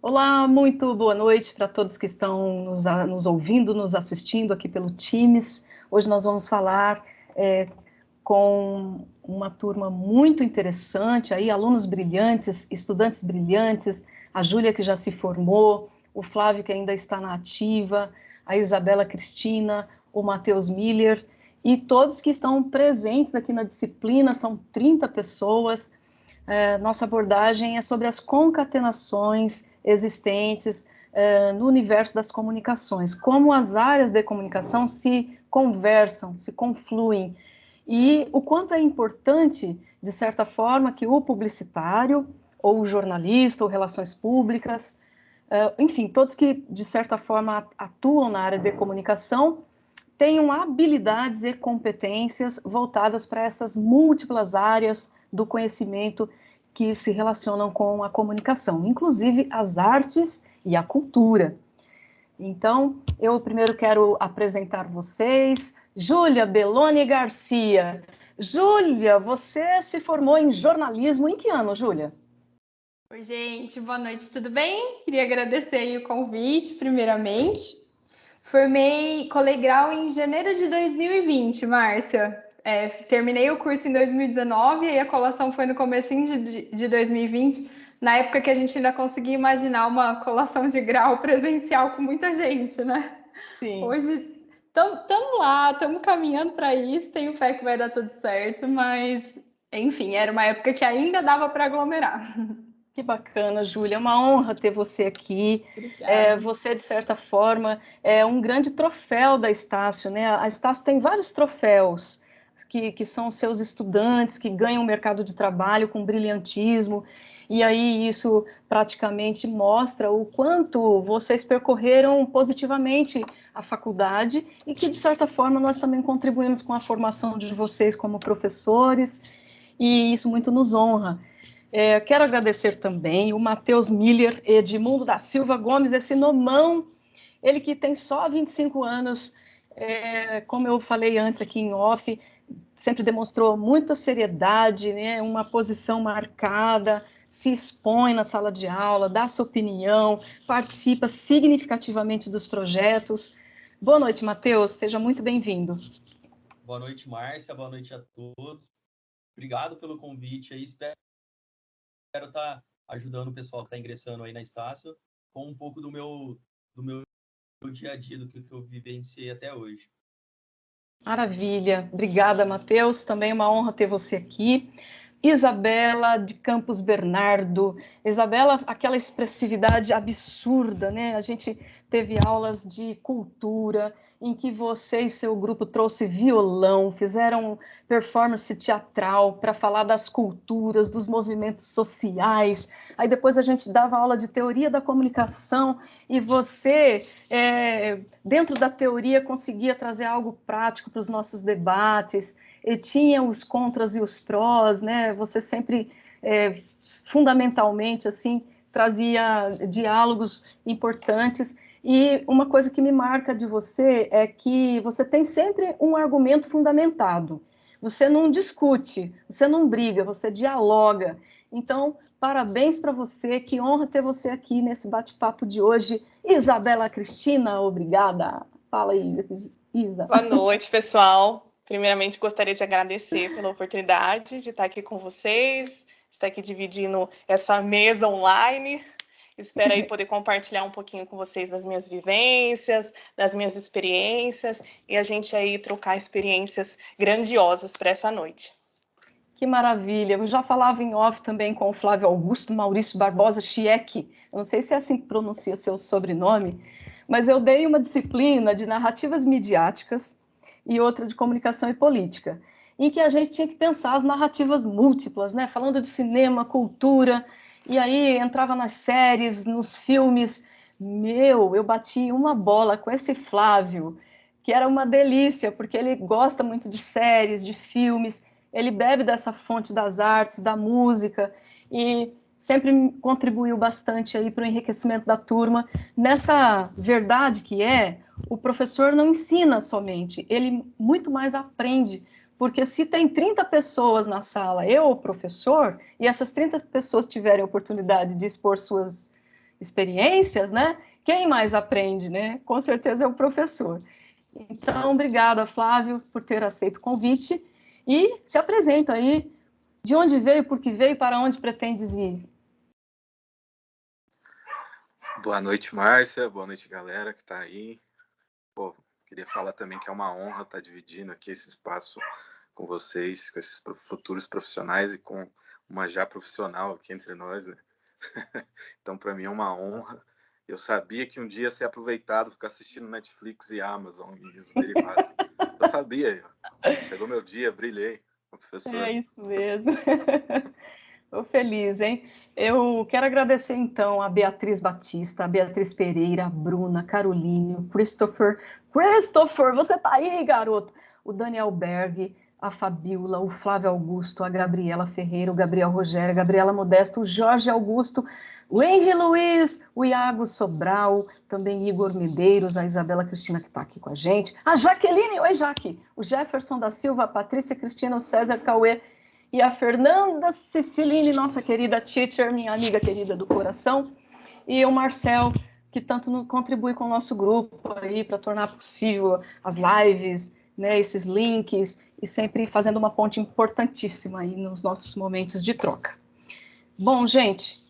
Olá, muito boa noite para todos que estão nos ouvindo, nos assistindo aqui pelo Teams. Hoje nós vamos falar com uma turma muito interessante, aí, alunos brilhantes, estudantes brilhantes, a Júlia que já se formou, o Flávio que ainda está na ativa, a Isabela Cristina, o Matheus Miller e todos que estão presentes aqui na disciplina, são 30 pessoas. Nossa abordagem é sobre as concatenações existentes no universo das comunicações, como as áreas de comunicação se conversam, se confluem, e o quanto é importante, de certa forma, que o publicitário, ou o jornalista, ou relações públicas, enfim, todos que, de certa forma, atuam na área de comunicação, tenham habilidades e competências voltadas para essas múltiplas áreas do conhecimento que se relacionam com a comunicação, inclusive as artes e a cultura. Então, eu primeiro quero apresentar vocês, Júlia Belloni Garcia. Júlia, você se formou em jornalismo em que ano, Júlia? Oi, gente, boa noite, tudo bem? Queria agradecer aí o convite, primeiramente. Formei colegial em janeiro de 2020, Márcia. Terminei o curso em 2019 e a colação foi no comecinho de 2020, na época que a gente ainda conseguia imaginar uma colação de grau presencial com muita gente, né? Sim. Hoje estamos lá, estamos caminhando para isso, tenho fé que vai dar tudo certo, mas enfim, era uma época que ainda dava para aglomerar. Que bacana, Júlia. É uma honra ter você aqui. Obrigada. Você, de certa forma, é um grande troféu da Estácio, né? A Estácio tem vários troféus que são seus estudantes que ganham o mercado de trabalho com brilhantismo. E aí isso praticamente mostra o quanto vocês percorreram positivamente a faculdade e que, de certa forma, nós também contribuímos com a formação de vocês como professores, e isso muito nos honra. Quero agradecer também o Matheus Miller, Edmundo da Silva Gomes, esse nomão, ele que tem só 25 anos, como eu falei antes aqui em off, sempre demonstrou muita seriedade, né, uma posição marcada, se expõe na sala de aula, dá sua opinião, participa significativamente dos projetos. Boa noite, Matheus, seja muito bem-vindo. Boa noite, Márcia, boa noite a todos. Obrigado pelo convite aí, espero estar ajudando o pessoal que está ingressando aí na Estácio com um pouco do meu dia a dia, do que eu vivenciei até hoje. Maravilha, obrigada, Matheus. Também é uma honra ter você aqui. Isabela de Campos Bernardo. Isabela, aquela expressividade absurda, né? A gente teve aulas de cultura em que você e seu grupo trouxe violão, fizeram performance teatral para falar das culturas, dos movimentos sociais. Aí depois a gente dava aula de teoria da comunicação e você, dentro da teoria, conseguia trazer algo prático para os nossos debates, e tinha os contras e os prós, né? Você sempre, fundamentalmente, assim, trazia diálogos importantes. E uma coisa que me marca de você é que você tem sempre um argumento fundamentado. Você não discute, você não briga, você dialoga. Então, parabéns para você, que honra ter você aqui nesse bate-papo de hoje. Isabela Cristina, obrigada. Fala aí, Isa. Boa noite, pessoal. Primeiramente, gostaria de agradecer pela oportunidade de estar aqui com vocês, de estar aqui dividindo essa mesa online. Espero aí poder compartilhar um pouquinho com vocês das minhas vivências, das minhas experiências, e a gente aí trocar experiências grandiosas para essa noite. Que maravilha. Eu já falava em off também com o Flávio Augusto Maurício Barbosa Chieck. Eu não sei se é assim que pronuncia o seu sobrenome, mas eu dei uma disciplina de narrativas midiáticas e outra de comunicação e política, em que a gente tinha que pensar as narrativas múltiplas, né? Falando de cinema, cultura, e aí entrava nas séries, nos filmes. Eu bati uma bola com esse Flávio, que era uma delícia, porque ele gosta muito de séries, de filmes, ele bebe dessa fonte das artes, da música, e sempre contribuiu bastante aí para o enriquecimento da turma, nessa verdade que o professor não ensina somente, ele muito mais aprende, porque se tem 30 pessoas na sala, eu, o professor, e essas 30 pessoas tiverem a oportunidade de expor experiências, né? Quem mais aprende, né? Com certeza é o professor. Então, obrigada, Flávio, por ter aceito o convite e se apresenta aí, de onde veio, por que veio, para onde pretendes ir. Boa noite, Márcia, boa noite, galera que está aí. Pô, queria falar também que é uma honra estar dividindo aqui esse espaço com vocês, com esses futuros profissionais e com uma já profissional aqui entre nós, né? Então, para mim é uma honra. Eu sabia que um dia ia ser aproveitado ficar assistindo Netflix e Amazon e os derivados. Eu sabia. Chegou meu dia, brilhei, professor. É isso mesmo. Estou feliz, hein? Eu quero agradecer, então, a Beatriz Batista, a Beatriz Pereira, a Bruna, a Caroline, o Christopher. Christopher, você tá aí, garoto? O Daniel Berg, a Fabiola, o Flávio Augusto, a Gabriela Ferreira, o Gabriel Rogério, a Gabriela Modesto, o Jorge Augusto, o Henri Luiz, o Iago Sobral, também Igor Medeiros, a Isabela Cristina, que está aqui com a gente, a Jaqueline, oi Jaque, o Jefferson da Silva, a Patrícia Cristina, o César Cauê e a Fernanda Ceciline, nossa querida teacher, minha amiga querida do coração, e o Marcel, que tanto contribui com o nosso grupo aí para tornar possível as lives, né, esses links, e sempre fazendo uma ponte importantíssima aí nos nossos momentos de troca. Bom, gente,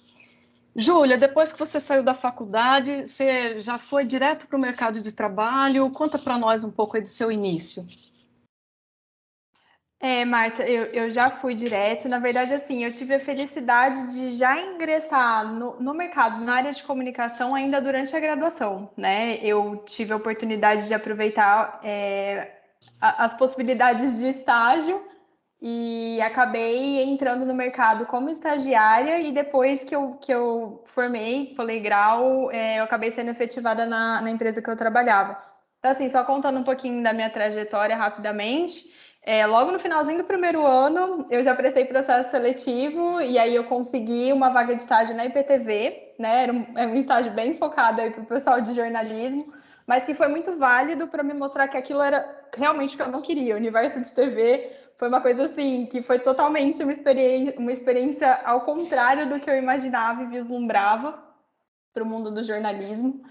Júlia, depois que você saiu da faculdade, você já foi direto para o mercado de trabalho? Conta para nós um pouco aí do seu início. Márcia, eu já fui direto. Na verdade, assim, eu tive a felicidade de já ingressar no mercado, na área de comunicação, ainda durante a graduação, né? Eu tive a oportunidade de aproveitar as possibilidades de estágio e acabei entrando no mercado como estagiária e depois que eu formei, colei grau, eu acabei sendo efetivada na empresa que eu trabalhava. Então, assim, só contando um pouquinho da minha trajetória rapidamente, logo no finalzinho do primeiro ano, eu já prestei processo seletivo e aí eu consegui uma vaga de estágio na IPTV, né? Era um estágio bem focado aí para o pessoal de jornalismo, mas que foi muito válido para me mostrar que aquilo era realmente o que eu não queria. O universo de TV foi uma coisa assim, que foi totalmente uma experiência ao contrário do que eu imaginava e vislumbrava para o mundo do jornalismo.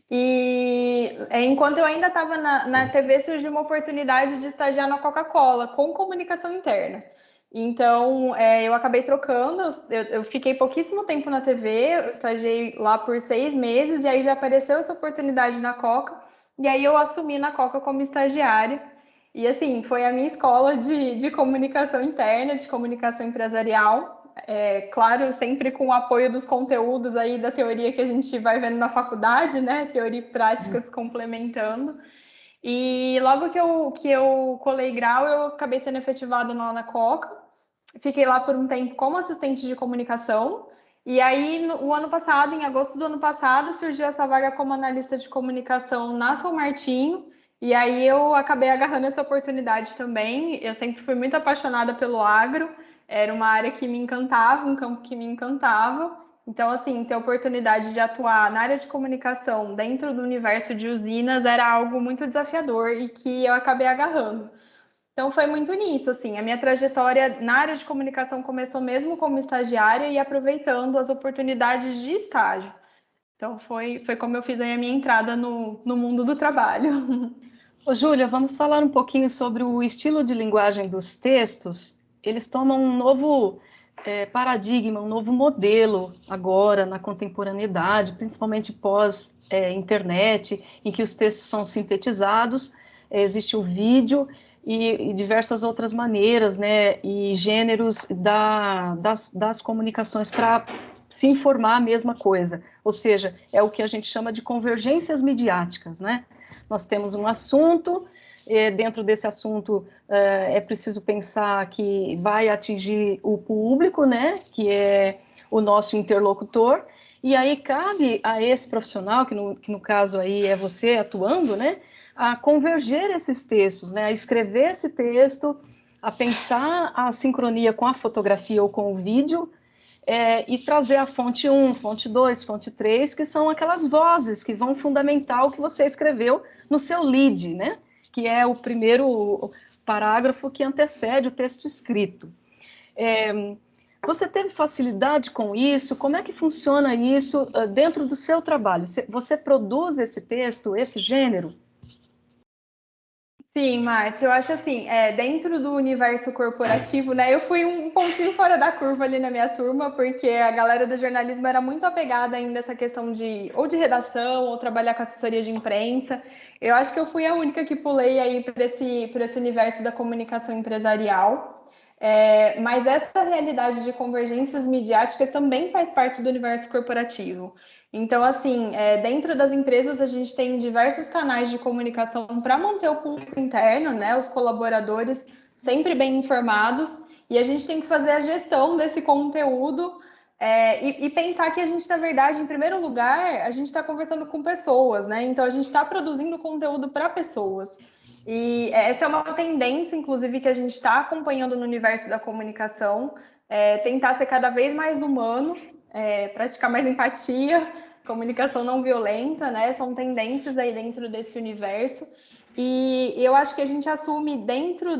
E enquanto eu ainda estava na TV, surgiu uma oportunidade de estagiar na Coca-Cola, com comunicação interna. Então, eu acabei trocando, eu fiquei pouquíssimo tempo na TV, eu estagiei lá por 6 meses, e aí já apareceu essa oportunidade na Coca, e aí eu assumi na Coca como estagiária. E assim, foi a minha escola de comunicação interna, de comunicação empresarial. Claro, sempre com o apoio dos conteúdos aí da teoria que a gente vai vendo na faculdade, né? Teoria e prática se complementando. E logo que eu colei grau, eu acabei sendo efetivada lá na Coca. Fiquei lá por um tempo como assistente de comunicação. E aí, o ano passado, em agosto do ano passado, surgiu essa vaga como analista de comunicação na São Martinho. E aí eu acabei agarrando essa oportunidade também. Eu sempre fui muito apaixonada pelo agro. Era uma área que me encantava, um campo que me encantava. Então, assim, ter a oportunidade de atuar na área de comunicação dentro do universo de usinas era algo muito desafiador e que eu acabei agarrando. Então, foi muito nisso, assim, a minha trajetória na área de comunicação começou mesmo como estagiária e aproveitando as oportunidades de estágio. Então, foi como eu fiz aí a minha entrada no mundo do trabalho. Ô, Júlia, vamos falar um pouquinho sobre o estilo de linguagem dos textos. Eles tomam um novo paradigma, um novo modelo agora na contemporaneidade, principalmente pós-internet, em que os textos são sintetizados, existe o vídeo e diversas outras maneiras, né, e gêneros das comunicações para se informar a mesma coisa. Ou seja, é o que a gente chama de convergências midiáticas, né? Nós temos um assunto, dentro desse assunto é preciso pensar que vai atingir o público, né, que é o nosso interlocutor, e aí cabe a esse profissional, que no caso aí é você atuando, né, a converger esses textos, né, a escrever esse texto, a pensar a sincronia com a fotografia ou com o vídeo, e trazer a fonte 1, fonte 2, fonte 3, que são aquelas vozes que vão fundamentar o que você escreveu no seu lead, né? Que é o primeiro parágrafo que antecede o texto escrito. Você teve facilidade com isso? Como é que funciona isso dentro do seu trabalho? Você produz esse texto, esse gênero? Sim, Marta, eu acho assim, dentro do universo corporativo, né, eu fui um pontinho fora da curva ali na minha turma, porque a galera do jornalismo era muito apegada ainda a essa questão ou de redação, ou trabalhar com assessoria de imprensa. Eu acho que eu fui a única que pulei aí por esse universo da comunicação empresarial. Mas essa realidade de convergências midiáticas também faz parte do universo corporativo. Então, assim, dentro das empresas a gente tem diversos canais de comunicação para manter o público interno, né, os colaboradores sempre bem informados, e a gente tem que fazer a gestão desse conteúdo e pensar que a gente, na verdade, em primeiro lugar, a gente está conversando com pessoas, né? Então, a gente está produzindo conteúdo para pessoas. E essa é uma tendência, inclusive, que a gente está acompanhando no universo da comunicação, tentar ser cada vez mais humano, praticar mais empatia, comunicação não violenta, né? São tendências aí dentro desse universo. E eu acho que a gente assume dentro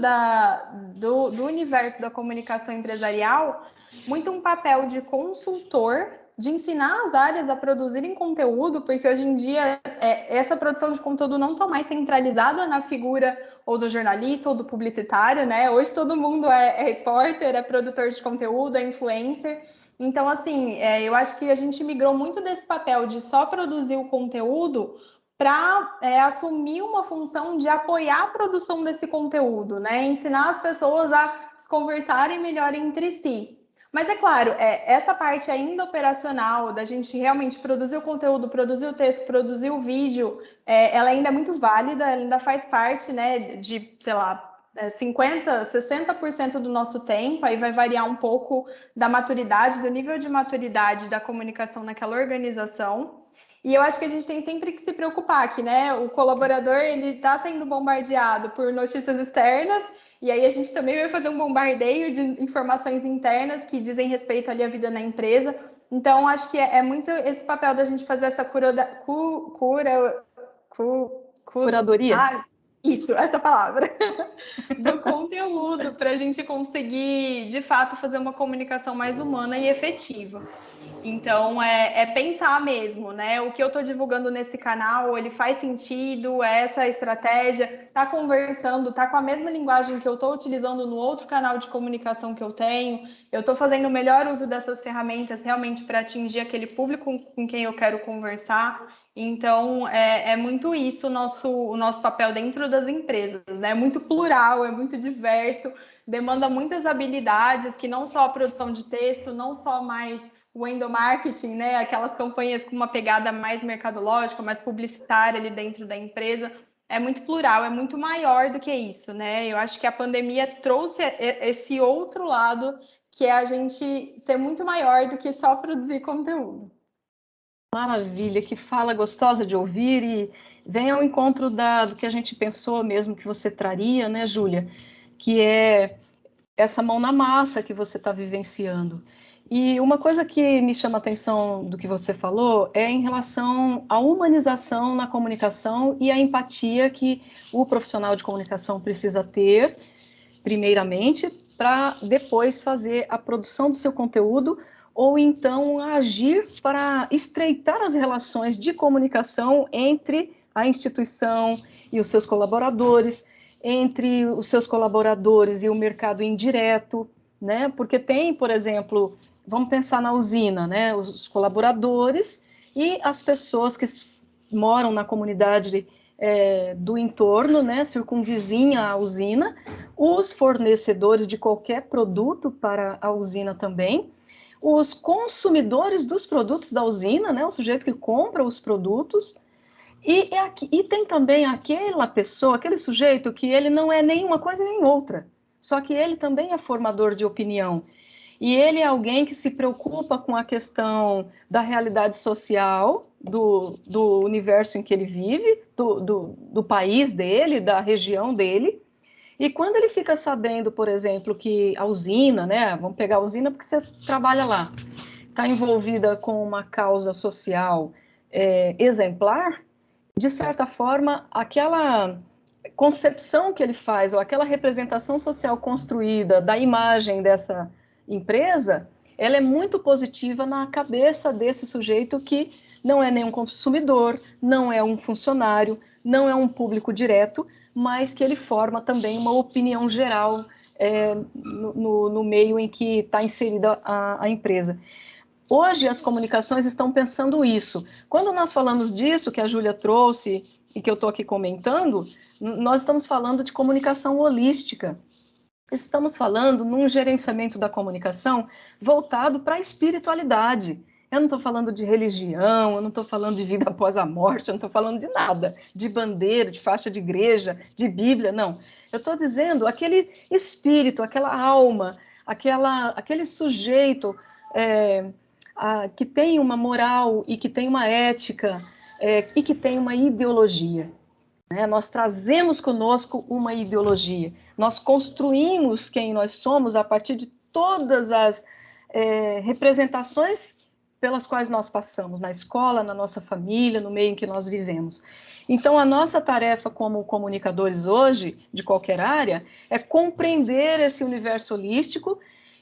do universo da comunicação empresarial muito um papel de consultor, de ensinar as áreas a produzirem conteúdo, porque hoje em dia essa produção de conteúdo não está mais centralizada na figura ou do jornalista ou do publicitário, né? Hoje todo mundo é repórter, é produtor de conteúdo, é influencer. Então, assim, eu acho que a gente migrou muito desse papel de só produzir o conteúdo para assumir uma função de apoiar a produção desse conteúdo, né? Ensinar as pessoas a se conversarem melhor entre si. Mas é claro, essa parte ainda operacional, da gente realmente produzir o conteúdo, produzir o texto, produzir o vídeo, ela ainda é muito válida, ela ainda faz parte, né, de, sei lá, 50%, 60% do nosso tempo, aí vai variar um pouco da maturidade, do nível de maturidade da comunicação naquela organização. E eu acho que a gente tem sempre que se preocupar que, né, o colaborador ele está sendo bombardeado por notícias externas, e aí a gente também vai fazer um bombardeio de informações internas que dizem respeito ali à vida na empresa. Então, acho que é muito esse papel da gente fazer essa Curadoria? Isso, essa palavra, do conteúdo, para a gente conseguir, de fato, fazer uma comunicação mais humana e efetiva. Então, pensar mesmo, né? O que eu estou divulgando nesse canal, ele faz sentido, essa estratégia, tá conversando, tá com a mesma linguagem que eu estou utilizando no outro canal de comunicação que eu tenho, eu estou fazendo o melhor uso dessas ferramentas realmente para atingir aquele público com quem eu quero conversar. Então, é muito isso o nosso papel dentro das empresas, né? É muito plural, é muito diverso, demanda muitas habilidades, que não só a produção de texto, não só mais o endomarketing, né? Aquelas campanhas com uma pegada mais mercadológica, mais publicitária ali dentro da empresa. É muito plural, é muito maior do que isso, né? Eu acho que a pandemia trouxe esse outro lado, que é a gente ser muito maior do que só produzir conteúdo. Maravilha, que fala gostosa de ouvir e vem ao encontro do que a gente pensou mesmo que você traria, né, Júlia? Que é essa mão na massa que você está vivenciando. E uma coisa que me chama a atenção do que você falou é em relação à humanização na comunicação e a empatia que o profissional de comunicação precisa ter, primeiramente, para depois fazer a produção do seu conteúdo ou então agir para estreitar as relações de comunicação entre a instituição e os seus colaboradores, entre os seus colaboradores e o mercado indireto, né? Porque tem, por exemplo, vamos pensar na usina, né? Os colaboradores e as pessoas que moram na comunidade do entorno, né? Circunvizinha a usina, os fornecedores de qualquer produto para a usina também, os consumidores dos produtos da usina, né? O sujeito que compra os produtos. E tem também aquela pessoa, aquele sujeito que ele não é nenhuma coisa nem outra, só que ele também é formador de opinião. E ele é alguém que se preocupa com a questão da realidade social, do universo em que ele vive, do país dele, da região dele. E quando ele fica sabendo, por exemplo, que a usina, né? Vamos pegar a usina porque você trabalha lá, está envolvida com uma causa social exemplar, de certa forma, aquela concepção que ele faz, ou aquela representação social construída da imagem dessa empresa, ela é muito positiva na cabeça desse sujeito que não é nenhum consumidor, não é um funcionário, não é um público direto, mas que ele forma também uma opinião geral no meio em que está inserida a empresa. Hoje as comunicações estão pensando isso. Quando nós falamos disso, que a Júlia trouxe e que eu estou aqui comentando, nós estamos falando de comunicação holística. Estamos falando num gerenciamento da comunicação voltado para a espiritualidade. Eu não estou falando de religião, eu não estou falando de vida após a morte, eu não estou falando de nada, de bandeira, de faixa de igreja, de Bíblia, não. Eu estou dizendo aquele espírito, aquela alma, aquele sujeito que tem uma moral e que tem uma ética e que tem uma ideologia. Nós trazemos conosco uma ideologia, nós construímos quem nós somos a partir de todas as representações pelas quais nós passamos, na escola, na nossa família, no meio em que nós vivemos. Então, a nossa tarefa como comunicadores hoje, de qualquer área, é compreender esse universo holístico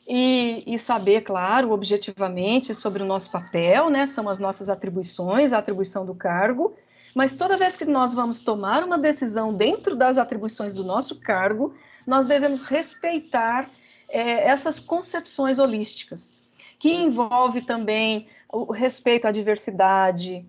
e saber, claro, objetivamente sobre o nosso papel, né? São as nossas atribuições, a atribuição do cargo, mas toda vez que nós vamos tomar uma decisão dentro das atribuições do nosso cargo, nós devemos respeitar essas concepções holísticas, que envolve também o respeito à diversidade,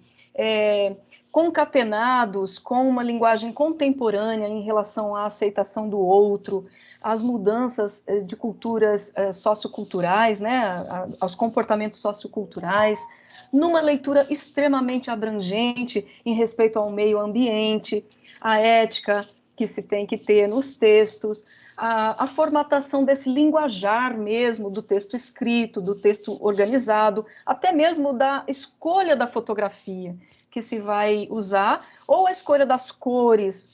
concatenados com uma linguagem contemporânea em relação à aceitação do outro, às mudanças de culturas socioculturais, né, aos comportamentos socioculturais, numa leitura extremamente abrangente em respeito ao meio ambiente, a ética que se tem que ter nos textos, a formatação desse linguajar mesmo, do texto escrito, do texto organizado, até mesmo da escolha da fotografia que se vai usar, ou a escolha das cores,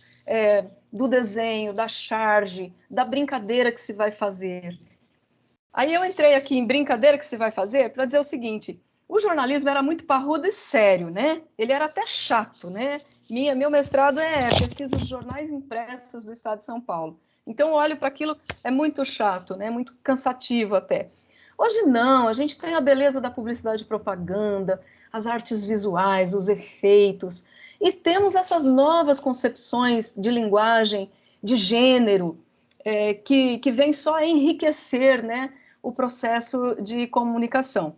do desenho, da charge, da brincadeira que se vai fazer. Aí eu entrei aqui em brincadeira que se vai fazer para dizer o seguinte: o jornalismo era muito parrudo e sério, né? Ele era até chato, né? Meu mestrado é pesquisa dos jornais impressos do estado de São Paulo. Então, eu olho para aquilo, é muito chato, né? Muito cansativo até. Hoje não, a gente tem a beleza da publicidade e propaganda, as artes visuais, os efeitos, e temos essas novas concepções de linguagem, de gênero, que vem só enriquecer, né, o processo de comunicação.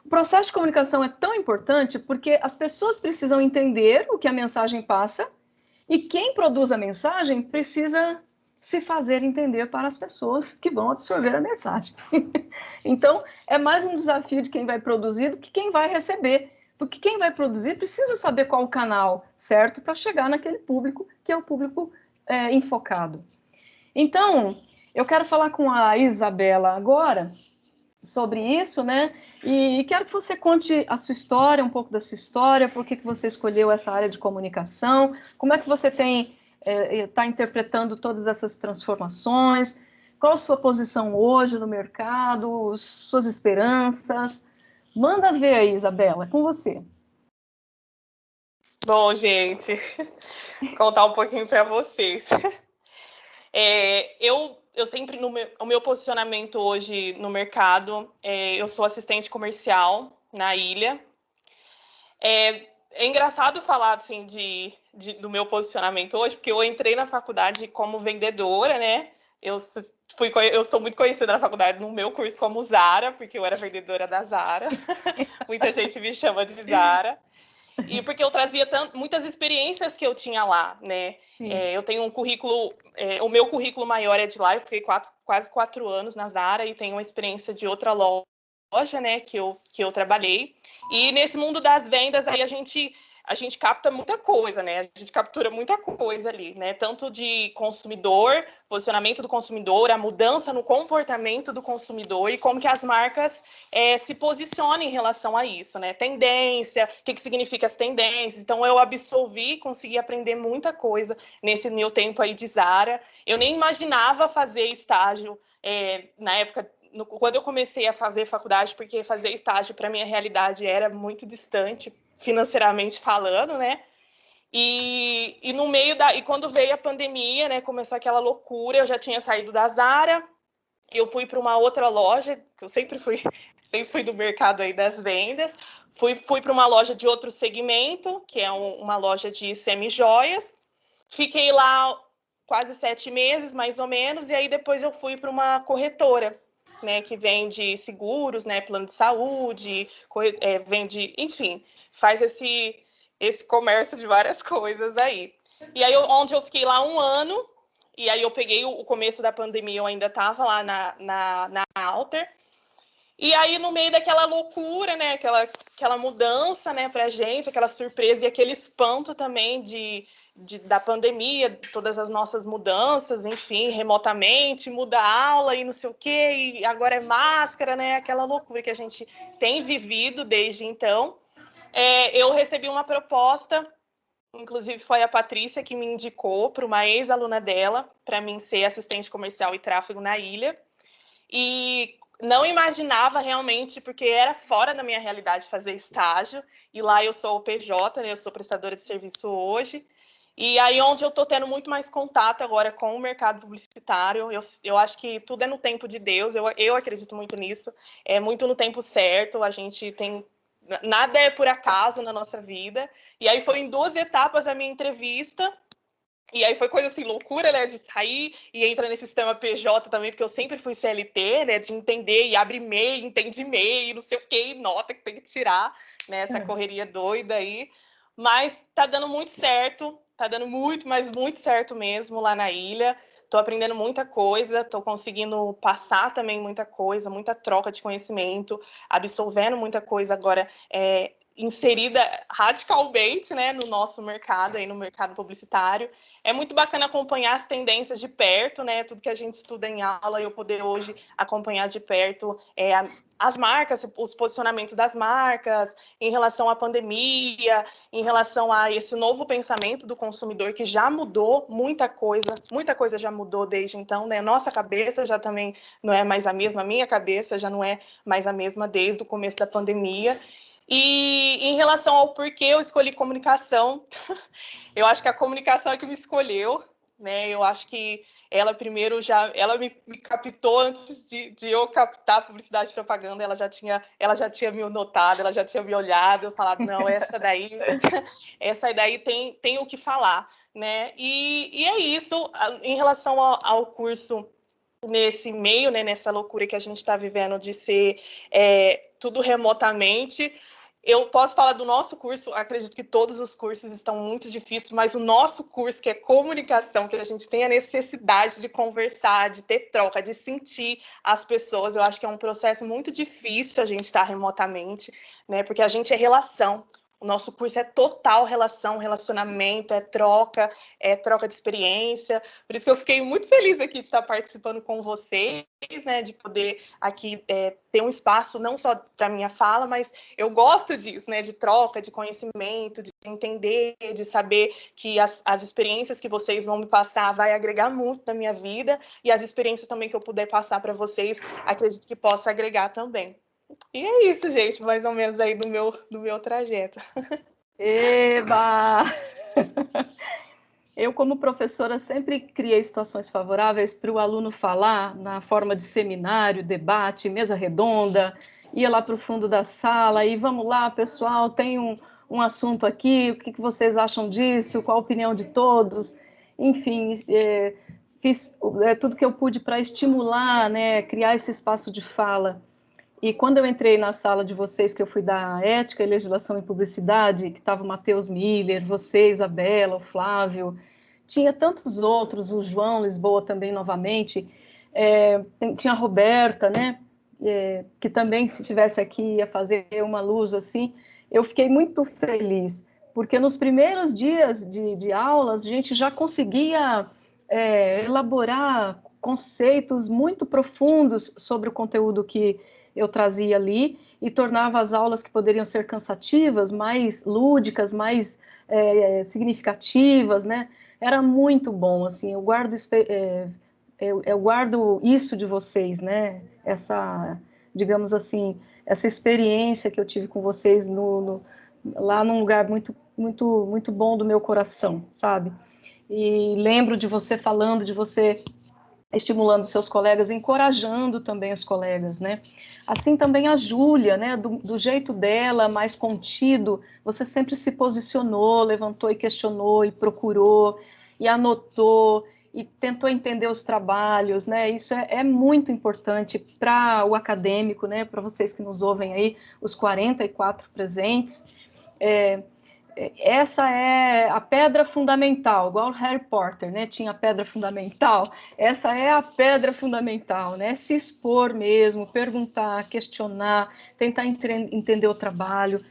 O processo de comunicação é tão importante porque as pessoas precisam entender o que a mensagem passa e quem produz a mensagem precisa se fazer entender para as pessoas que vão absorver a mensagem. Então, é mais um desafio de quem vai produzir do que quem vai receber, porque quem vai produzir precisa saber qual o canal certo para chegar naquele público, que é o público enfocado. Então, eu quero falar com a Isabela agora sobre isso, né? E quero que você conte a sua história, um pouco da sua história, por que você escolheu essa área de comunicação, como é que você está interpretando todas essas transformações, qual a sua posição hoje no mercado, suas esperanças. Manda ver aí, Isabela, é com você. Bom, gente, contar um pouquinho para vocês. Eu sempre, o meu posicionamento hoje no mercado, eu sou assistente comercial na Ilha. É engraçado falar assim, do meu posicionamento hoje, porque eu entrei na faculdade como vendedora, né? Eu sou muito conhecida na faculdade no meu curso como Zara, porque eu era vendedora da Zara. Muita gente me chama de Zara. E porque eu trazia muitas experiências que eu tinha lá, né? Eu tenho um currículo, o meu currículo maior é de lá, eu fiquei quase 4 anos na Zara e tenho uma experiência de outra loja, né, que eu trabalhei. E nesse mundo das vendas aí a gente capta muita coisa, né? A gente captura muita coisa ali, né? Tanto de consumidor, posicionamento do consumidor, a mudança no comportamento do consumidor e como que as marcas se posicionam em relação a isso, né? Tendência, o que significa as tendências. Então, eu absorvi, consegui aprender muita coisa nesse meu tempo aí de Zara. Eu nem imaginava fazer estágio na época, quando eu comecei a fazer faculdade, porque fazer estágio para minha realidade era muito distante, financeiramente falando, né? E no meio e quando veio a pandemia, né, começou aquela loucura, eu já tinha saído da Zara, eu fui para uma outra loja, que eu sempre fui sempre fui do mercado aí das vendas. Fui para uma loja de outro segmento, que é uma loja de semi-joias. Fiquei lá quase 7 meses, mais ou menos, e aí depois eu fui para uma corretora, né, que vende seguros, né, plano de saúde, vende, enfim, faz esse comércio de várias coisas aí. E aí, onde eu fiquei lá 1 ano, e aí eu peguei o começo da pandemia, eu ainda estava lá na Alter, e aí, no meio daquela loucura, né, aquela mudança, né, pra gente, aquela surpresa e aquele espanto também da pandemia, todas as nossas mudanças, enfim, remotamente, muda a aula e não sei o quê, e agora é máscara, né, aquela loucura que a gente tem vivido desde então. Eu recebi uma proposta, inclusive foi a Patrícia que me indicou para uma ex-aluna dela, para mim ser assistente comercial e tráfego na ilha. E não imaginava realmente, porque era fora da minha realidade fazer estágio, e lá eu sou o PJ, né, eu sou prestadora de serviço hoje, e aí onde eu estou tendo muito mais contato agora com o mercado publicitário, eu acho que tudo é no tempo de Deus, eu acredito muito nisso, é muito no tempo certo, a gente tem... Nada é por acaso na nossa vida, e aí foi em 2 etapas a minha entrevista. E aí foi coisa assim, loucura, né, de sair e entrar nesse sistema PJ também, porque eu sempre fui CLT, né, de entender e abre e-mail, entende e-mail, não sei o que, nota que tem que tirar, né, essa correria doida aí. Mas tá dando muito certo, tá dando muito, mas muito certo mesmo lá na ilha. Tô aprendendo muita coisa, tô conseguindo passar também muita coisa, muita troca de conhecimento, absorvendo muita coisa agora, inserida radicalmente, né, no nosso mercado, aí no mercado publicitário. É muito bacana acompanhar as tendências de perto, né? Tudo que a gente estuda em aula, eu poder hoje acompanhar de perto as marcas, os posicionamentos das marcas, em relação à pandemia, em relação a esse novo pensamento do consumidor, que já mudou muita coisa já mudou desde então, né? Nossa cabeça já também não é mais a mesma, a minha cabeça já não é mais a mesma desde o começo da pandemia. E em relação ao porquê eu escolhi comunicação, eu acho que a comunicação é que me escolheu, né? Eu acho que ela primeiro ela me captou antes de eu captar a publicidade e propaganda, ela já tinha me notado, ela já tinha me olhado, falado, não, essa daí tem o que falar, né? E é isso, em relação ao curso, nesse meio, né, nessa loucura que a gente está vivendo de ser tudo remotamente. Eu posso falar do nosso curso, acredito que todos os cursos estão muito difíceis, mas o nosso curso, que é comunicação, que a gente tem a necessidade de conversar, de ter troca, de sentir as pessoas, eu acho que é um processo muito difícil a gente estar remotamente, né? Porque a gente é relação. O nosso curso é total relação, relacionamento, é troca de experiência. Por isso que eu fiquei muito feliz aqui de estar participando com vocês, né? De poder aqui ter um espaço não só para minha fala, mas eu gosto disso, né? De troca, de conhecimento, de entender, de saber que as experiências que vocês vão me passar vai agregar muito na minha vida, e as experiências também que eu puder passar para vocês, acredito que possa agregar também. E é isso, gente, mais ou menos aí do meu trajeto. Eba! Eu, como professora, sempre criei situações favoráveis para o aluno falar na forma de seminário, debate, mesa redonda, ia lá para o fundo da sala e vamos lá, pessoal, tem um assunto aqui, o que vocês acham disso, qual a opinião de todos? Enfim, fiz tudo que eu pude para estimular, né, criar esse espaço de fala. E quando eu entrei na sala de vocês, que eu fui da Ética e Legislação em Publicidade, que estava o Matheus Miller, você, Isabela, o Flávio, tinha tantos outros, o João Lisboa também novamente, tinha a Roberta, né? Que também, se tivesse aqui, ia fazer uma luz assim. Eu fiquei muito feliz, porque nos primeiros dias de aulas, a gente já conseguia elaborar conceitos muito profundos sobre o conteúdo que eu trazia ali e tornava as aulas que poderiam ser cansativas, mais lúdicas, mais significativas, né? Era muito bom, assim, eu guardo isso de vocês, né? Essa, digamos assim, essa experiência que eu tive com vocês lá num lugar muito, muito, muito bom do meu coração, sabe? E lembro de você falando, de você estimulando seus colegas, encorajando também os colegas, né? Assim também a Júlia, né? Do jeito dela, mais contido, você sempre se posicionou, levantou e questionou, e procurou, e anotou, e tentou entender os trabalhos, né? Isso é muito importante para o acadêmico, né? Para vocês que nos ouvem aí, os 44 presentes. Essa é a pedra fundamental, igual Harry Potter, né? Tinha a pedra fundamental. Essa é a pedra fundamental, né? Se expor mesmo, perguntar, questionar, tentar entender o trabalho,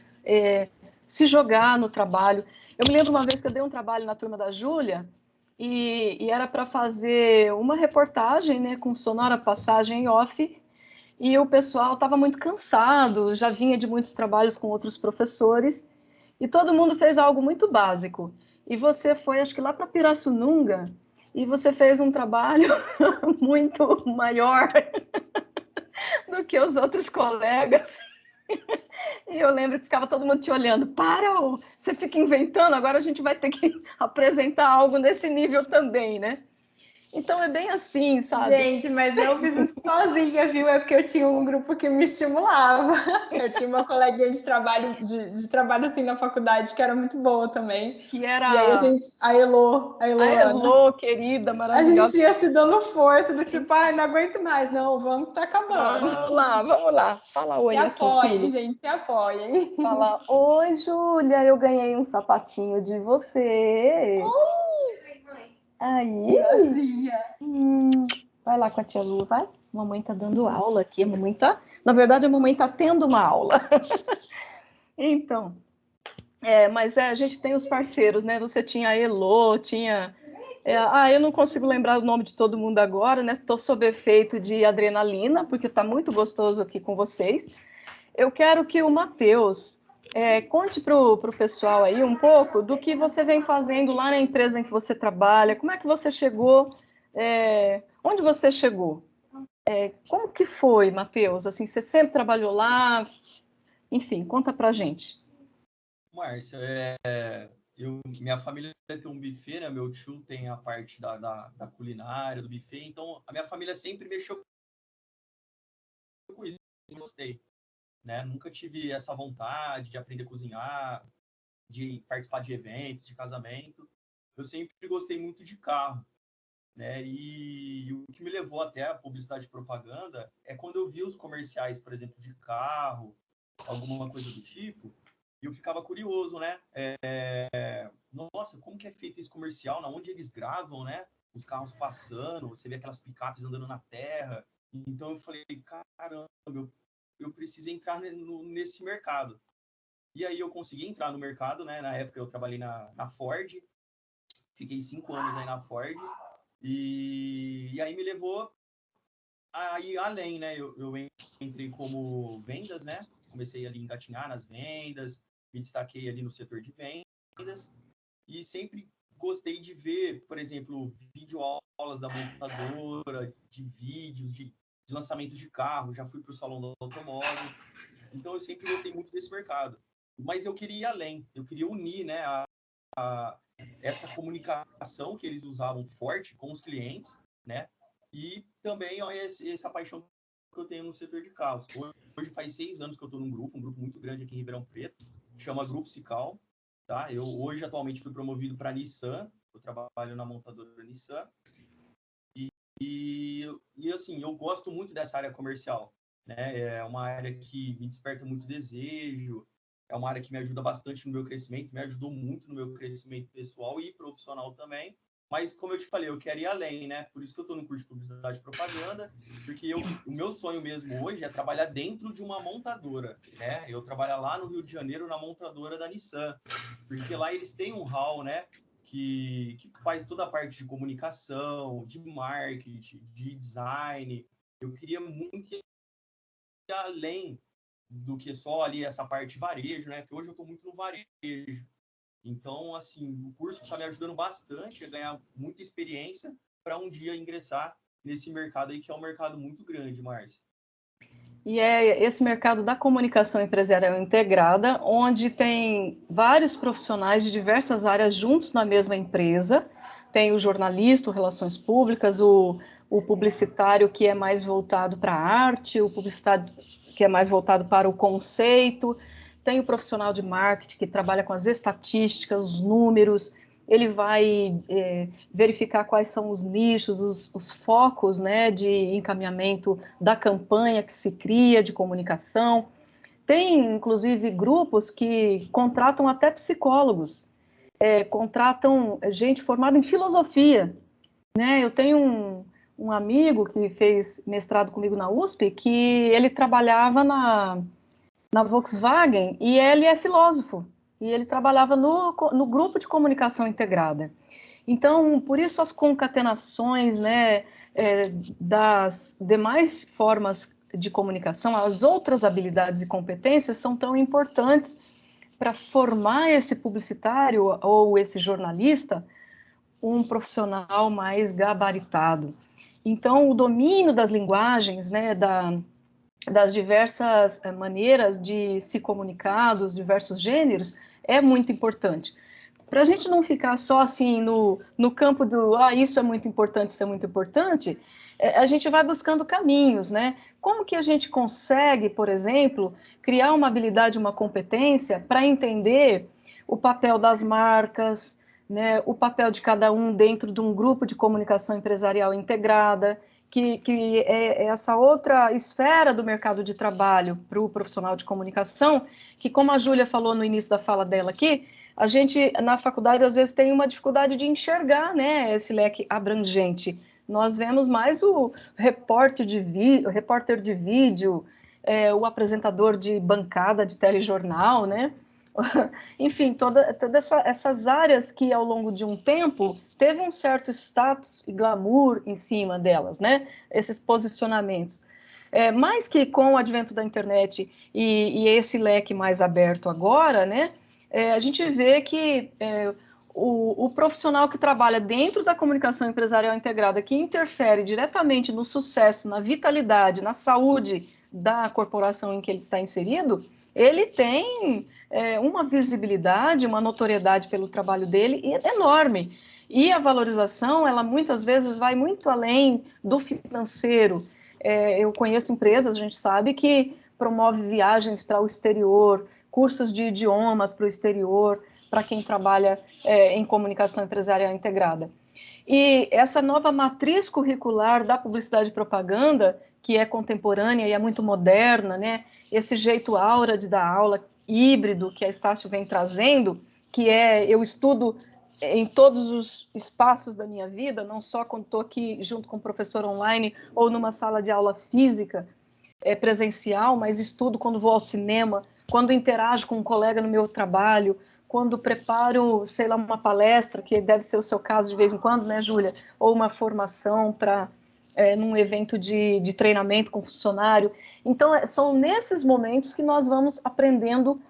se jogar no trabalho. Eu me lembro uma vez que eu dei um trabalho na turma da Júlia e era para fazer uma reportagem, né, com sonora passagem em off, e o pessoal estava muito cansado, já vinha de muitos trabalhos com outros professores, e todo mundo fez algo muito básico. E você foi, acho que lá para Pirassununga, e você fez um trabalho muito maior do que os outros colegas. E eu lembro que ficava todo mundo te olhando. Para, você fica inventando, agora a gente vai ter que apresentar algo nesse nível também, né? Então é bem assim, sabe? Gente, mas eu fiz isso sozinha, viu? É porque eu tinha um grupo que me estimulava. Eu tinha uma coleguinha de trabalho, de trabalho assim na faculdade, que era muito boa também. Que era E aí a Elo, a Elo, querida, maravilhosa. A gente ia se dando força, do tipo, ai, não aguento mais, não, vamos, tá acabando. Vamos lá. Fala oi aqui, filho. Gente, se apoiem. Fala, oi, Júlia, eu ganhei um sapatinho de você. Aí. Gracinha. Vai lá com a tia Lu, vai. Mamãe tá dando aula aqui. Na verdade, a mamãe tá tendo uma aula. Então, mas a gente tem os parceiros, né? Você tinha a Elo, tinha... eu não consigo lembrar o nome de todo mundo agora, né? Estou sob efeito de adrenalina, porque tá muito gostoso aqui com vocês. Eu quero que o Matheus conte para o pessoal aí um pouco do que você vem fazendo lá na empresa em que você trabalha, como é que você chegou, onde você chegou? Como que foi, Matheus? Assim, você sempre trabalhou lá? Enfim, conta pra gente. Márcia, minha família tem um buffet, né? Meu tio tem a parte da culinária, do buffet, então a minha família sempre mexeu com isso, gostei. Né? Nunca tive essa vontade de aprender a cozinhar, de participar de eventos, de casamento. Eu sempre gostei muito de carro, né? E o que me levou até a publicidade e propaganda é quando eu vi os comerciais, por exemplo, de carro, alguma coisa do tipo, e eu ficava curioso, né? Nossa, como que é feito esse comercial? Na onde eles gravam, né? Os carros passando, você vê aquelas picapes andando na terra. Então eu falei, caramba, eu preciso entrar nesse mercado. E aí eu consegui entrar no mercado, né? Na época eu trabalhei na Ford, fiquei 5 anos aí na Ford, e aí me levou a ir além, né? Eu entrei como vendas, né? Comecei ali a engatinhar nas vendas, me destaquei ali no setor de vendas, e sempre gostei de ver, por exemplo, videoaulas da montadora, de vídeos, de lançamento de carro, já fui para o salão do automóvel. Então, eu sempre gostei muito desse mercado. Mas eu queria ir além, eu queria unir, né, essa comunicação que eles usavam forte com os clientes, né, e também essa paixão que eu tenho no setor de carros. Hoje faz 6 anos que eu estou num grupo muito grande aqui em Ribeirão Preto, chama Grupo Cical, tá? Eu hoje, atualmente, fui promovido para a Nissan, eu trabalho na montadora Nissan, e assim, eu gosto muito dessa área comercial, né? É uma área que me desperta muito desejo, é uma área que me ajuda bastante no meu crescimento, me ajudou muito no meu crescimento pessoal e profissional também. Mas, como eu te falei, eu quero ir além, né? Por isso que eu estou no curso de publicidade e propaganda, porque o meu sonho mesmo hoje é trabalhar dentro de uma montadora, né? Eu trabalho lá no Rio de Janeiro, na montadora da Nissan, porque lá eles têm um hall, né? Que faz toda a parte de comunicação, de marketing, de design. Eu queria muito ir além do que só ali essa parte varejo, né? Que hoje eu estou muito no varejo. Então, assim, o curso está me ajudando bastante a ganhar muita experiência para um dia ingressar nesse mercado aí, que é um mercado muito grande, Márcia. E é esse mercado da comunicação empresarial integrada, onde tem vários profissionais de diversas áreas juntos na mesma empresa. Tem o jornalista, o relações públicas, o o publicitário que é mais voltado para a arte, o publicitário que é mais voltado para o conceito, tem o profissional de marketing que trabalha com as estatísticas, os números, ele vai verificar quais são os nichos, os focos, né, de encaminhamento da campanha que se cria, de comunicação. Tem, inclusive, grupos que contratam até psicólogos, contratam gente formada em filosofia, né? Eu tenho um amigo que fez mestrado comigo na USP, que ele trabalhava na Volkswagen e ele é filósofo, e ele trabalhava no grupo de comunicação integrada. Então, por isso as concatenações, né, das demais formas de comunicação, as outras habilidades e competências são tão importantes para formar esse publicitário ou esse jornalista um profissional mais gabaritado. Então, o domínio das linguagens, né, das diversas maneiras de se comunicar, dos diversos gêneros, é muito importante. Para a gente não ficar só assim no campo do isso é muito importante, isso é muito importante, a gente vai buscando caminhos, né? Como que a gente consegue, por exemplo, criar uma habilidade, uma competência para entender o papel das marcas, né? O papel de cada um dentro de um grupo de comunicação empresarial integrada, que é essa outra esfera do mercado de trabalho para o profissional de comunicação, que, como a Júlia falou no início da fala dela aqui, a gente, na faculdade, às vezes tem uma dificuldade de enxergar, né, esse leque abrangente. Nós vemos mais o repórter de vídeo, o apresentador de bancada de telejornal, né? Enfim, todas essas áreas que, ao longo de um tempo, teve um certo status e glamour em cima delas, né? Esses posicionamentos. Mais que com o advento da internet e esse leque mais aberto agora, né? A gente vê que o profissional que trabalha dentro da comunicação empresarial integrada, que interfere diretamente no sucesso, na vitalidade, na saúde da corporação em que ele está inserido, ele tem uma visibilidade, uma notoriedade pelo trabalho dele enorme. E a valorização, ela muitas vezes vai muito além do financeiro. Eu conheço empresas, a gente sabe, que promove viagens para o exterior, cursos de idiomas para o exterior, para quem trabalha em comunicação empresarial integrada. E essa nova matriz curricular da publicidade e propaganda, que é contemporânea e é muito moderna, né? Esse jeito aura de dar aula híbrido que a Estácio vem trazendo, que eu estudo em todos os espaços da minha vida, não só quando estou aqui junto com o professor online ou numa sala de aula física, presencial, mas estudo quando vou ao cinema, quando interajo com um colega no meu trabalho, quando preparo, sei lá, uma palestra, que deve ser o seu caso de vez em quando, né, Júlia? Ou uma formação para num evento de treinamento com funcionário. Então, são nesses momentos que nós vamos aprendendo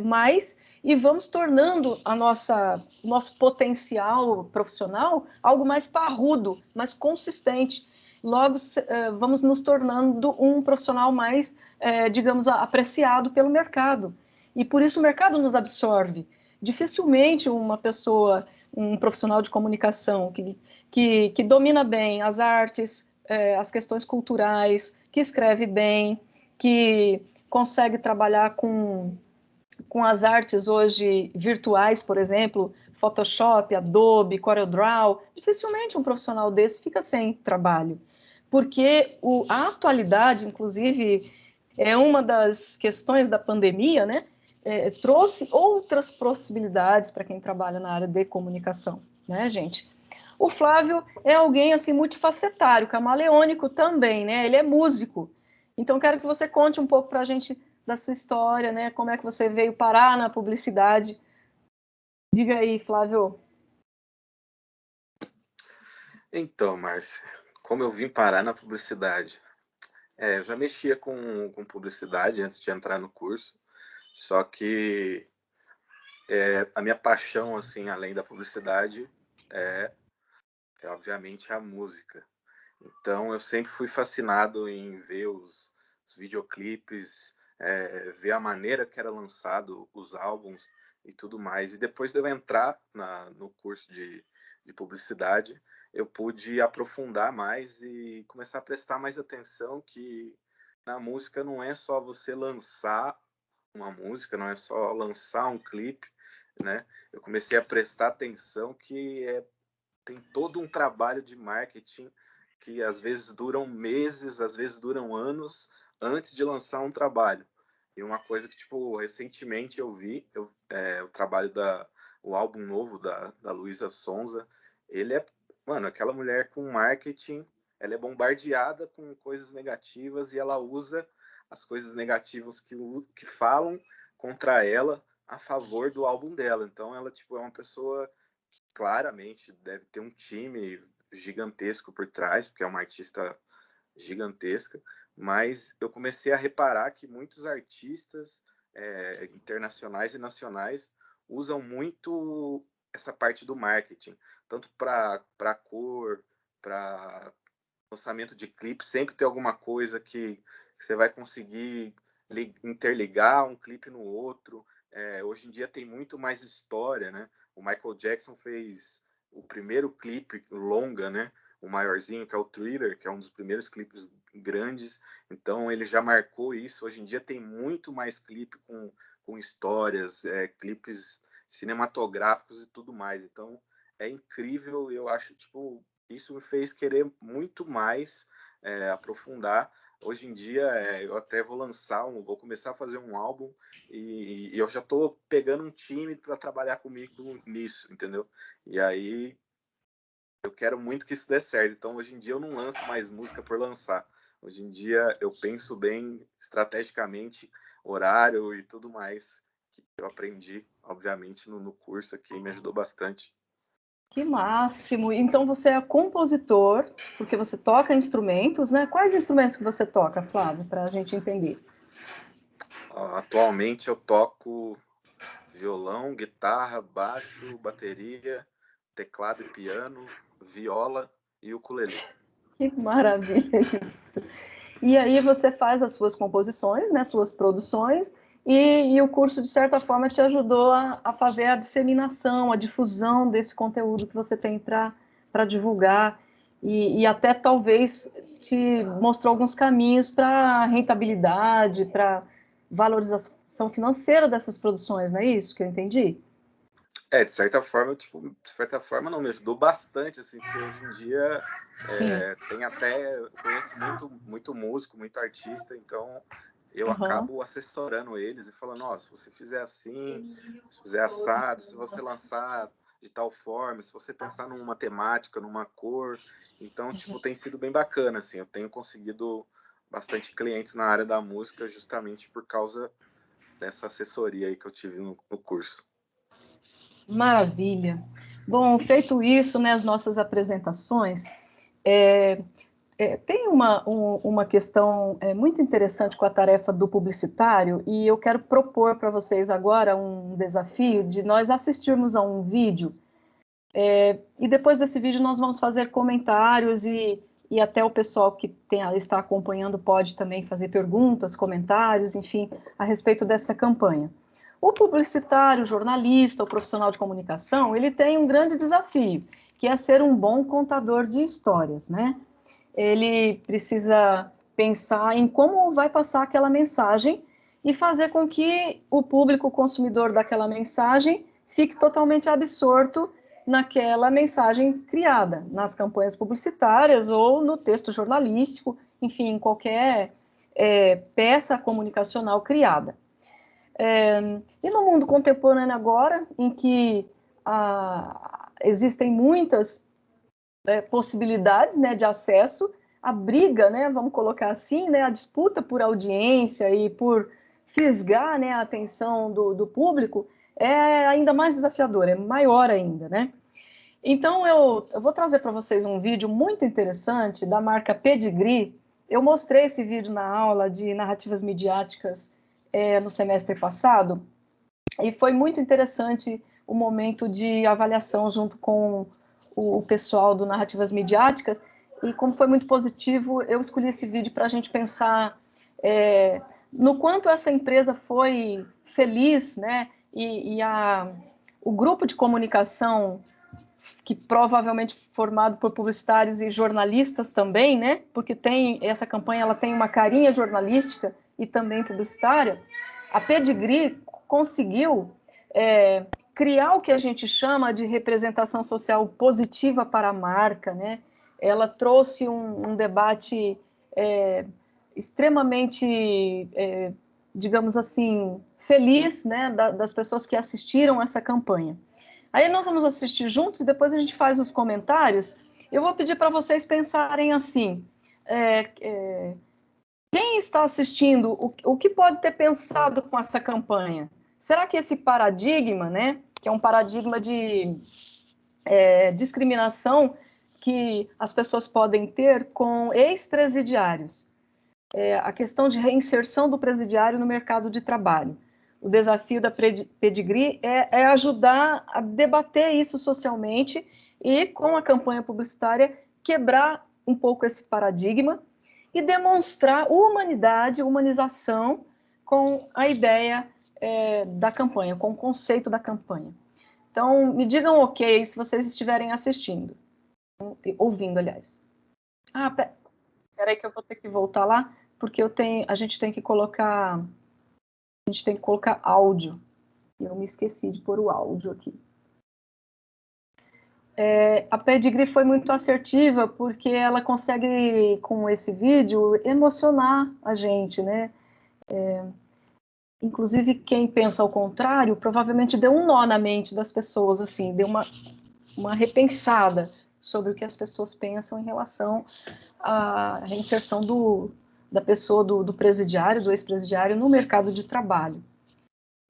mais e vamos tornando o nosso potencial profissional algo mais parrudo, mais consistente. Logo, vamos nos tornando um profissional mais, digamos, apreciado pelo mercado. E por isso o mercado nos absorve. Dificilmente uma pessoa, um profissional de comunicação que domina bem as artes, as questões culturais, que escreve bem, que consegue trabalhar com as artes hoje virtuais, por exemplo, Photoshop, Adobe, CorelDRAW, dificilmente um profissional desse fica sem trabalho. Porque a atualidade, inclusive, é uma das questões da pandemia, né? Trouxe outras possibilidades para quem trabalha na área de comunicação, né, gente? O Flávio é alguém assim multifacetário, camaleônico também, né? Ele é músico. Então quero que você conte um pouco para a gente da sua história, né? Como é que você veio parar na publicidade? Diga aí, Flávio. Então, Márcia, como eu vim parar na publicidade? Eu já mexia com publicidade antes de entrar no curso, só que a minha paixão, assim, além da publicidade, é obviamente a música. Então, eu sempre fui fascinado em ver os videoclipes, ver a maneira que era lançado os álbuns e tudo mais. E depois de eu entrar no curso de publicidade, eu pude aprofundar mais e começar a prestar mais atenção que na música não é só você lançar uma música, não é só lançar um clipe, né? Eu comecei a prestar atenção que tem todo um trabalho de marketing que às vezes duram meses, às vezes duram anos antes de lançar um trabalho. E uma coisa que, tipo, recentemente eu vi, o trabalho o álbum novo da Luísa Sonza, ele mano, aquela mulher com marketing, ela é bombardeada com coisas negativas e ela usa as coisas negativas que falam contra ela a favor do álbum dela. Então ela, tipo, é uma pessoa que claramente deve ter um time gigantesco por trás, porque é uma artista gigantesca, mas eu comecei a reparar que muitos artistas internacionais e nacionais usam muito essa parte do marketing, tanto para cor, para lançamento de clipe, sempre tem alguma coisa que você vai conseguir interligar um clipe no outro. Hoje em dia tem muito mais história, né? O Michael Jackson fez o primeiro clipe longa, né? O maiorzinho, que é o Thriller, que é um dos primeiros clipes grandes. Então ele já marcou isso. Hoje em dia tem muito mais clipe com histórias, clipes cinematográficos e tudo mais. Então é incrível. Eu acho, tipo, isso me fez querer muito mais aprofundar. Hoje em dia eu até vou começar a fazer um álbum e eu já estou pegando um time para trabalhar comigo nisso, entendeu? E aí eu quero muito que isso dê certo. Então hoje em dia eu não lanço mais música por lançar. Hoje em dia eu penso bem estrategicamente, horário e tudo mais que eu aprendi, obviamente, no curso aqui, me ajudou bastante. Que máximo! Então você é compositor, porque você toca instrumentos, né? Quais instrumentos que você toca, Flávio, para a gente entender? Atualmente eu toco violão, guitarra, baixo, bateria, teclado e piano, viola e ukulele. Que maravilha isso! E aí você faz as suas composições, né, suas produções, e o curso, de certa forma, te ajudou a fazer a disseminação, a difusão desse conteúdo que você tem para divulgar, e até talvez te mostrou alguns caminhos para rentabilidade, para valorização financeira dessas produções, não é isso que eu entendi? De certa forma, tipo, de certa forma não, me ajudou bastante, assim, porque hoje em dia tem até, eu conheço muito músico, muito artista, então eu Uhum. acabo assessorando eles e falando, ó, se você fizer assim, se fizer assado, se você lançar de tal forma, se você pensar numa temática, numa cor, então, tipo, tem sido bem bacana, assim, eu tenho conseguido bastante clientes na área da música justamente por causa dessa assessoria aí que eu tive no curso. Maravilha. Bom, feito isso, né, as nossas apresentações, tem uma questão muito interessante com a tarefa do publicitário, e eu quero propor para vocês agora um desafio de nós assistirmos a um vídeo, e depois desse vídeo nós vamos fazer comentários, e até o pessoal que está acompanhando pode também fazer perguntas, comentários, enfim, a respeito dessa campanha. O publicitário, o jornalista, o profissional de comunicação, ele tem um grande desafio, que é ser um bom contador de histórias, né? Ele precisa pensar em como vai passar aquela mensagem e fazer com que o público consumidor daquela mensagem fique totalmente absorto naquela mensagem criada, nas campanhas publicitárias ou no texto jornalístico, enfim, em qualquer peça comunicacional criada. E no mundo contemporâneo agora, em que existem muitas possibilidades, né, de acesso, a briga, né, vamos colocar assim, né, a disputa por audiência e por fisgar, né, a atenção do público é ainda mais desafiador, é maior ainda, né? Então eu vou trazer para vocês um vídeo muito interessante da marca Pedigree. Eu mostrei esse vídeo na aula de narrativas midiáticas no semestre passado, e foi muito interessante o momento de avaliação junto com o pessoal do Narrativas Midiáticas, e como foi muito positivo, eu escolhi esse vídeo para a gente pensar no quanto essa empresa foi feliz, né? O grupo de comunicação que provavelmente formado por publicitários e jornalistas também, né? Porque essa campanha ela tem uma carinha jornalística e também publicitária. A Pedigree conseguiu criar o que a gente chama de representação social positiva para a marca, né? Ela trouxe um debate extremamente, digamos assim, feliz, né, das pessoas que assistiram essa campanha. Aí nós vamos assistir juntos e depois a gente faz os comentários. Eu vou pedir para vocês pensarem assim, quem está assistindo, o que pode ter pensado com essa campanha? Será que esse paradigma, né, que é um paradigma de discriminação que as pessoas podem ter com ex-presidiários, a questão de reinserção do presidiário no mercado de trabalho. O desafio da Pedigree é ajudar a debater isso socialmente e, com a campanha publicitária, quebrar um pouco esse paradigma e demonstrar humanização com a ideia da campanha, com o conceito da campanha. Então, me digam ok se vocês estiverem assistindo, ouvindo, aliás. Peraí que eu vou ter que voltar lá, porque a gente tem que colocar áudio. Eu me esqueci de pôr o áudio aqui. A Pedigree foi muito assertiva, porque ela consegue, com esse vídeo, emocionar a gente, né? Inclusive, quem pensa ao contrário, provavelmente deu um nó na mente das pessoas, assim, deu uma repensada sobre o que as pessoas pensam em relação à reinserção da pessoa, do presidiário, do ex-presidiário, no mercado de trabalho.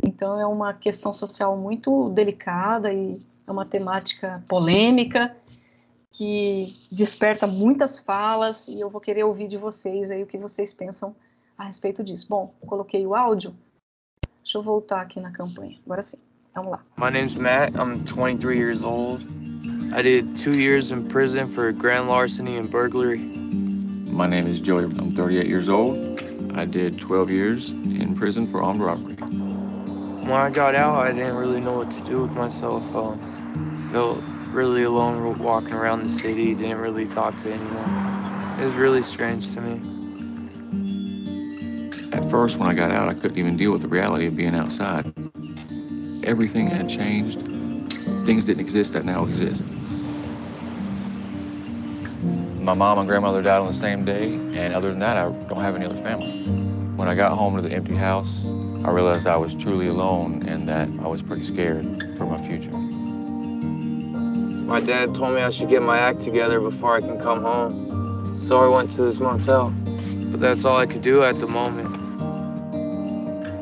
Então, é uma questão social muito delicada e é uma temática polêmica que desperta muitas falas e eu vou querer ouvir de vocês aí o que vocês pensam a respeito disso. Bom, coloquei o áudio. Deixa eu voltar aqui na campanha. Agora sim. Vamos lá. My name's Matt. I'm 23 years old. I did 2 years in prison for grand larceny and burglary. My name is Joey. I'm 38 years old. I did 12 years in prison for armed robbery. When I got out, I didn't really know what to do with myself. Felt really alone walking around the city. Didn't really talk to anyone. It was really strange to me. At first, when I got out, I couldn't even deal with the reality of being outside. Everything had changed. Things didn't exist that now exist. My mom and grandmother died on the same day, and other than that, I don't have any other family. When I got home to the empty house, I realized I was truly alone and that I was pretty scared for my future. My dad told me I should get my act together before I can come home. So I went to this motel. But that's all I could do at the moment.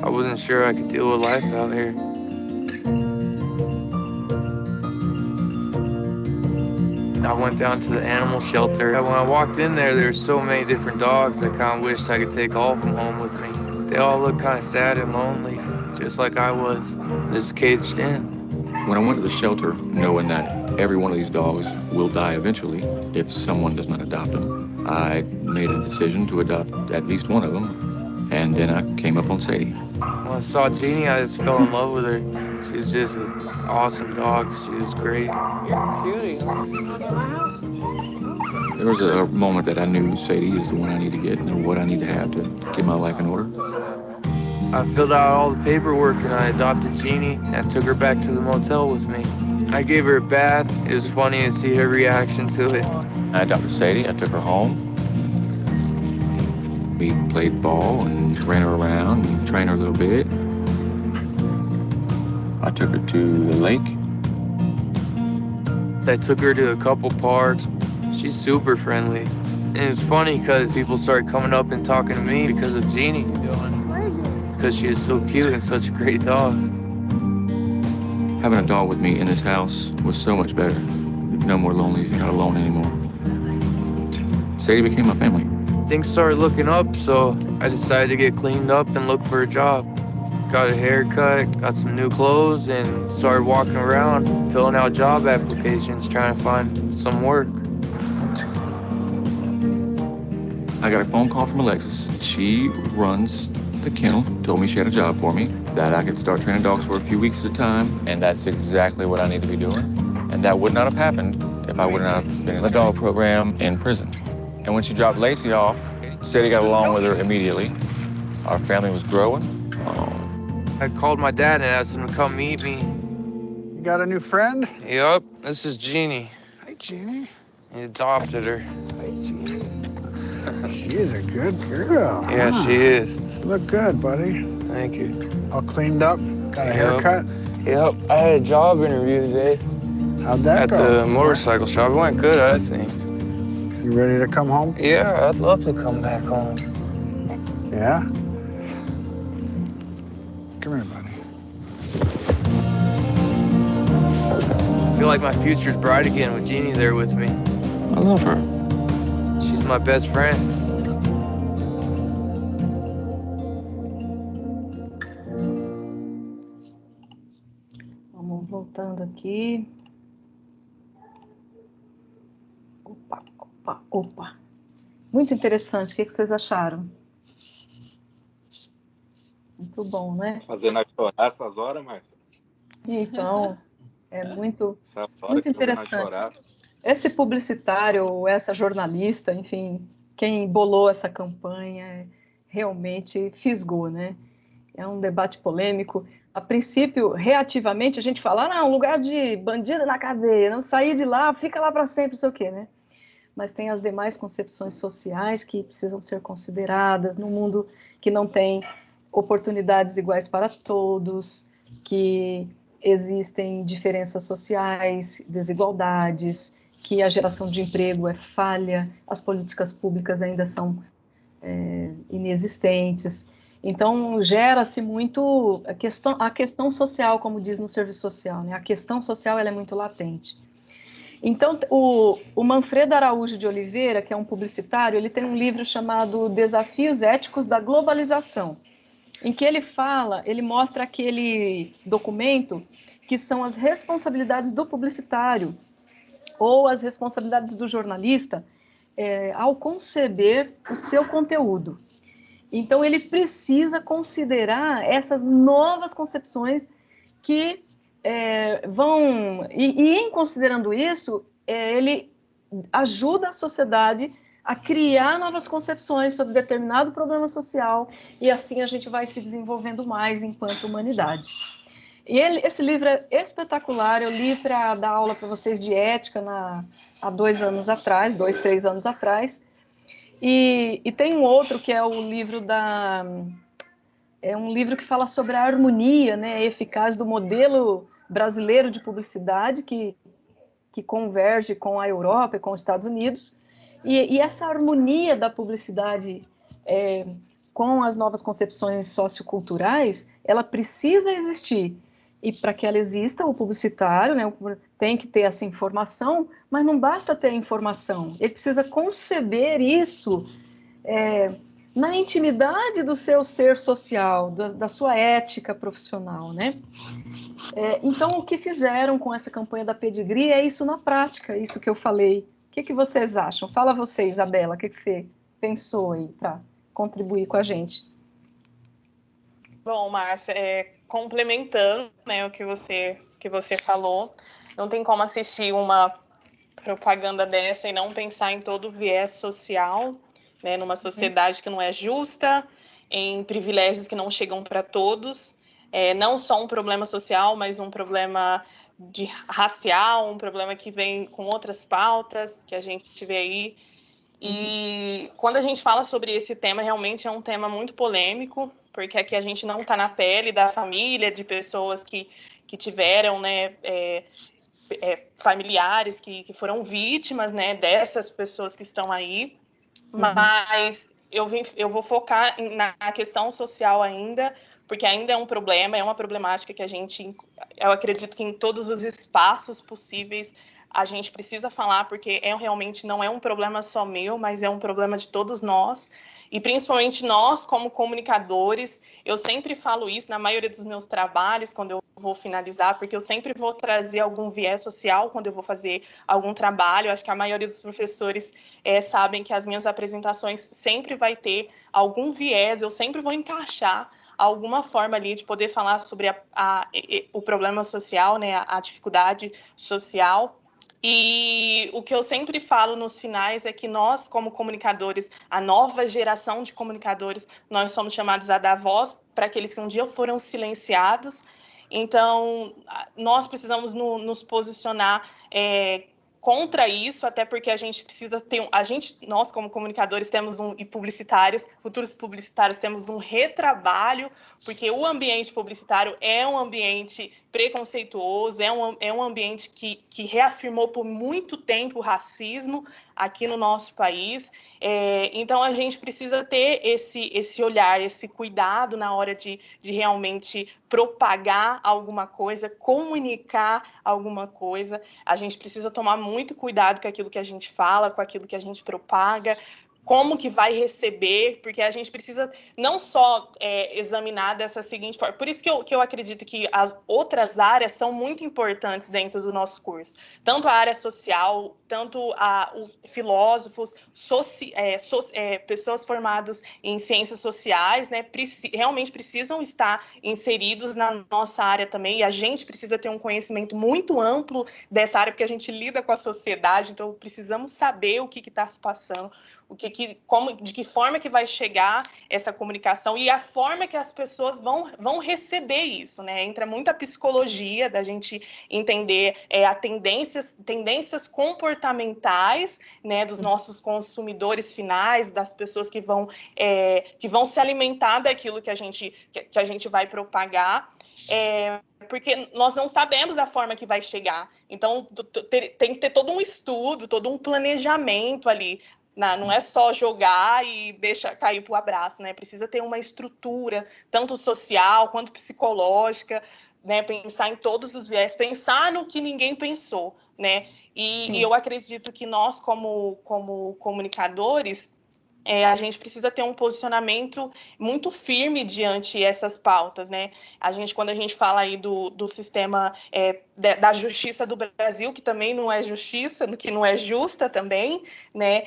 I wasn't sure I could deal with life out here. I went down to the animal shelter. When I walked in there were so many different dogs. I kind of wished I could take all of them home with me. They all looked kind of sad and lonely, just like I was, just caged in. When I went to the shelter, knowing that every one of these dogs will die eventually if someone does not adopt them, I made a decision to adopt at least one of them, and then I came up on Sadie. When I saw Jeannie, I just fell in love with her. She was just an awesome dog. She was great. You're a cutie. There was a moment that I knew Sadie is the one I need to get and what I need to have to get my life in order. I filled out all the paperwork and I adopted Jeannie and took her back to the motel with me. I gave her a bath. It was funny to see her reaction to it. I adopted Sadie. I took her home. We played ball and ran her around and trained her a little bit. I took her to the lake. I took her to a couple parks. She's super friendly. And it's funny because people started coming up and talking to me because of Jeannie. Because she is so cute and such a great dog. Having a dog with me in this house was so much better. No more lonely, not alone anymore. Sadie became my family. Things started looking up, so I decided to get cleaned up and look for a job. Got a haircut, got some new clothes, and started walking around, filling out job applications, trying to find some work. I got a phone call from Alexis. She runs the kennel, told me she had a job for me, that I could start training dogs for a few weeks at a time, and that's exactly what I need to be doing. And that would not have happened if I would not have been in the dog program in prison. And when she dropped Lacey off, Sadie got along with her immediately. Our family was growing. I called my dad and asked him to come meet me. You got a new friend? Yup, this is Jeannie. Hi, Jeannie. He adopted her. Hi, Jeannie. She's a good girl. Yeah, huh? she is. You look good, buddy. Thank you. All cleaned up? Got a Yep. haircut? Yep, I had a job interview today How'd that at go? the motorcycle shop. It went good, I think. You ready to come home? Yeah, I'd love to come back home. Yeah? Come here, buddy. I feel like my future's bright again with Jeannie there with me. I love her. She's my best friend. Vamos voltando aqui. Opa, opa, opa. Muito interessante. O que vocês acharam? Muito bom, né? Fazendo a chorar essas horas, Márcia? Então, é muito Essa hora Muito que fazendo a interessante. chorar. Esse publicitário, ou essa jornalista, enfim, quem bolou essa campanha realmente fisgou, né? É um debate polêmico. A princípio, reativamente, a gente fala, não, lugar de bandido na cadeia, não sair de lá, fica lá para sempre, não sei o quê, né? Mas tem as demais concepções sociais que precisam ser consideradas num mundo que não tem oportunidades iguais para todos, que existem diferenças sociais, desigualdades, que a geração de emprego é falha, as políticas públicas ainda são inexistentes. Então, gera-se muito a questão social, como diz no serviço social, né? A questão social ela é muito latente. Então, o Manfredo Araújo de Oliveira, que é um publicitário, ele tem um livro chamado Desafios Éticos da Globalização, em que ele mostra aquele documento que são as responsabilidades do publicitário ou as responsabilidades do jornalista ao conceber o seu conteúdo. Então, ele precisa considerar essas novas concepções que vão... E em considerando isso, ele ajuda a sociedade a criar novas concepções sobre determinado problema social, e assim a gente vai se desenvolvendo mais enquanto humanidade. E esse livro é espetacular, eu li para dar aula para vocês de ética há 2 anos atrás, 2, 3 anos atrás, e tem um outro que é o livro é um livro que fala sobre a harmonia, né, eficaz do modelo brasileiro de publicidade, que converge com a Europa e com os Estados Unidos, e essa harmonia da publicidade com as novas concepções socioculturais, ela precisa existir. E para que ela exista, o publicitário, né, tem que ter essa informação, mas não basta ter a informação, ele precisa conceber isso na intimidade do seu ser social, da sua ética profissional, né? Então, o que fizeram com essa campanha da Pedigree é isso na prática, isso que eu falei. O que vocês acham? Fala você, Isabela, o que você pensou aí para contribuir com a gente? Bom, Márcia, complementando, né, o que você falou, não tem como assistir uma propaganda dessa e não pensar em todo o viés social, né, numa sociedade que não é justa, em privilégios que não chegam para todos, não só um problema social, mas um problema racial, um problema que vem com outras pautas que a gente vê aí. E quando a gente fala sobre esse tema, realmente é um tema muito polêmico, porque aqui a gente não está na pele da família, de pessoas que tiveram, né, familiares que foram vítimas, né, dessas pessoas que estão aí, mas eu vou focar na questão social ainda, porque ainda é um problema, é uma problemática que eu acredito que em todos os espaços possíveis a gente precisa falar, porque realmente não é um problema só meu, mas é um problema de todos nós, e principalmente nós como comunicadores. Eu sempre falo isso na maioria dos meus trabalhos, quando eu vou finalizar, porque eu sempre vou trazer algum viés social quando eu vou fazer algum trabalho. Acho que a maioria dos professores sabem que as minhas apresentações sempre vai ter algum viés, eu sempre vou encaixar alguma forma ali de poder falar sobre o problema social, né, a dificuldade social. E o que eu sempre falo nos finais é que nós, como comunicadores, a nova geração de comunicadores, nós somos chamados a dar voz para aqueles que um dia foram silenciados. Então, nós precisamos nos posicionar contra isso, até porque a gente precisa ter, nós como comunicadores temos e publicitários, futuros publicitários, temos um retrabalho, porque o ambiente publicitário é um ambiente preconceituoso, é um ambiente que reafirmou por muito tempo o racismo aqui no nosso país. Então, a gente precisa ter esse olhar, esse cuidado na hora de realmente propagar alguma coisa, comunicar alguma coisa. A gente precisa tomar muito cuidado com aquilo que a gente fala, com aquilo que a gente propaga, como que vai receber, porque a gente precisa não só examinar dessa seguinte forma. Por isso que eu acredito que as outras áreas são muito importantes dentro do nosso curso. Tanto a área social, tanto filósofos, pessoas formadas em ciências sociais, né, realmente precisam estar inseridos na nossa área também, e a gente precisa ter um conhecimento muito amplo dessa área, porque a gente lida com a sociedade, então precisamos saber o que está se passando, de que forma que vai chegar essa comunicação e a forma que as pessoas vão receber isso, né? Entra muita psicologia da gente entender tendências comportamentais, né, dos nossos consumidores finais, das pessoas que vão se alimentar daquilo que a gente vai propagar. Porque nós não sabemos a forma que vai chegar. Então, tem que ter todo um estudo, todo um planejamento ali. Não é só jogar e deixar cair para o abraço, né? Precisa ter uma estrutura, tanto social quanto psicológica, né? Pensar em todos os viés, pensar no que ninguém pensou, né? E eu acredito que nós, como comunicadores, a gente precisa ter um posicionamento muito firme diante essas pautas, né? Quando a gente fala aí do sistema da justiça do Brasil, que também não é justiça, que não é justa também, né?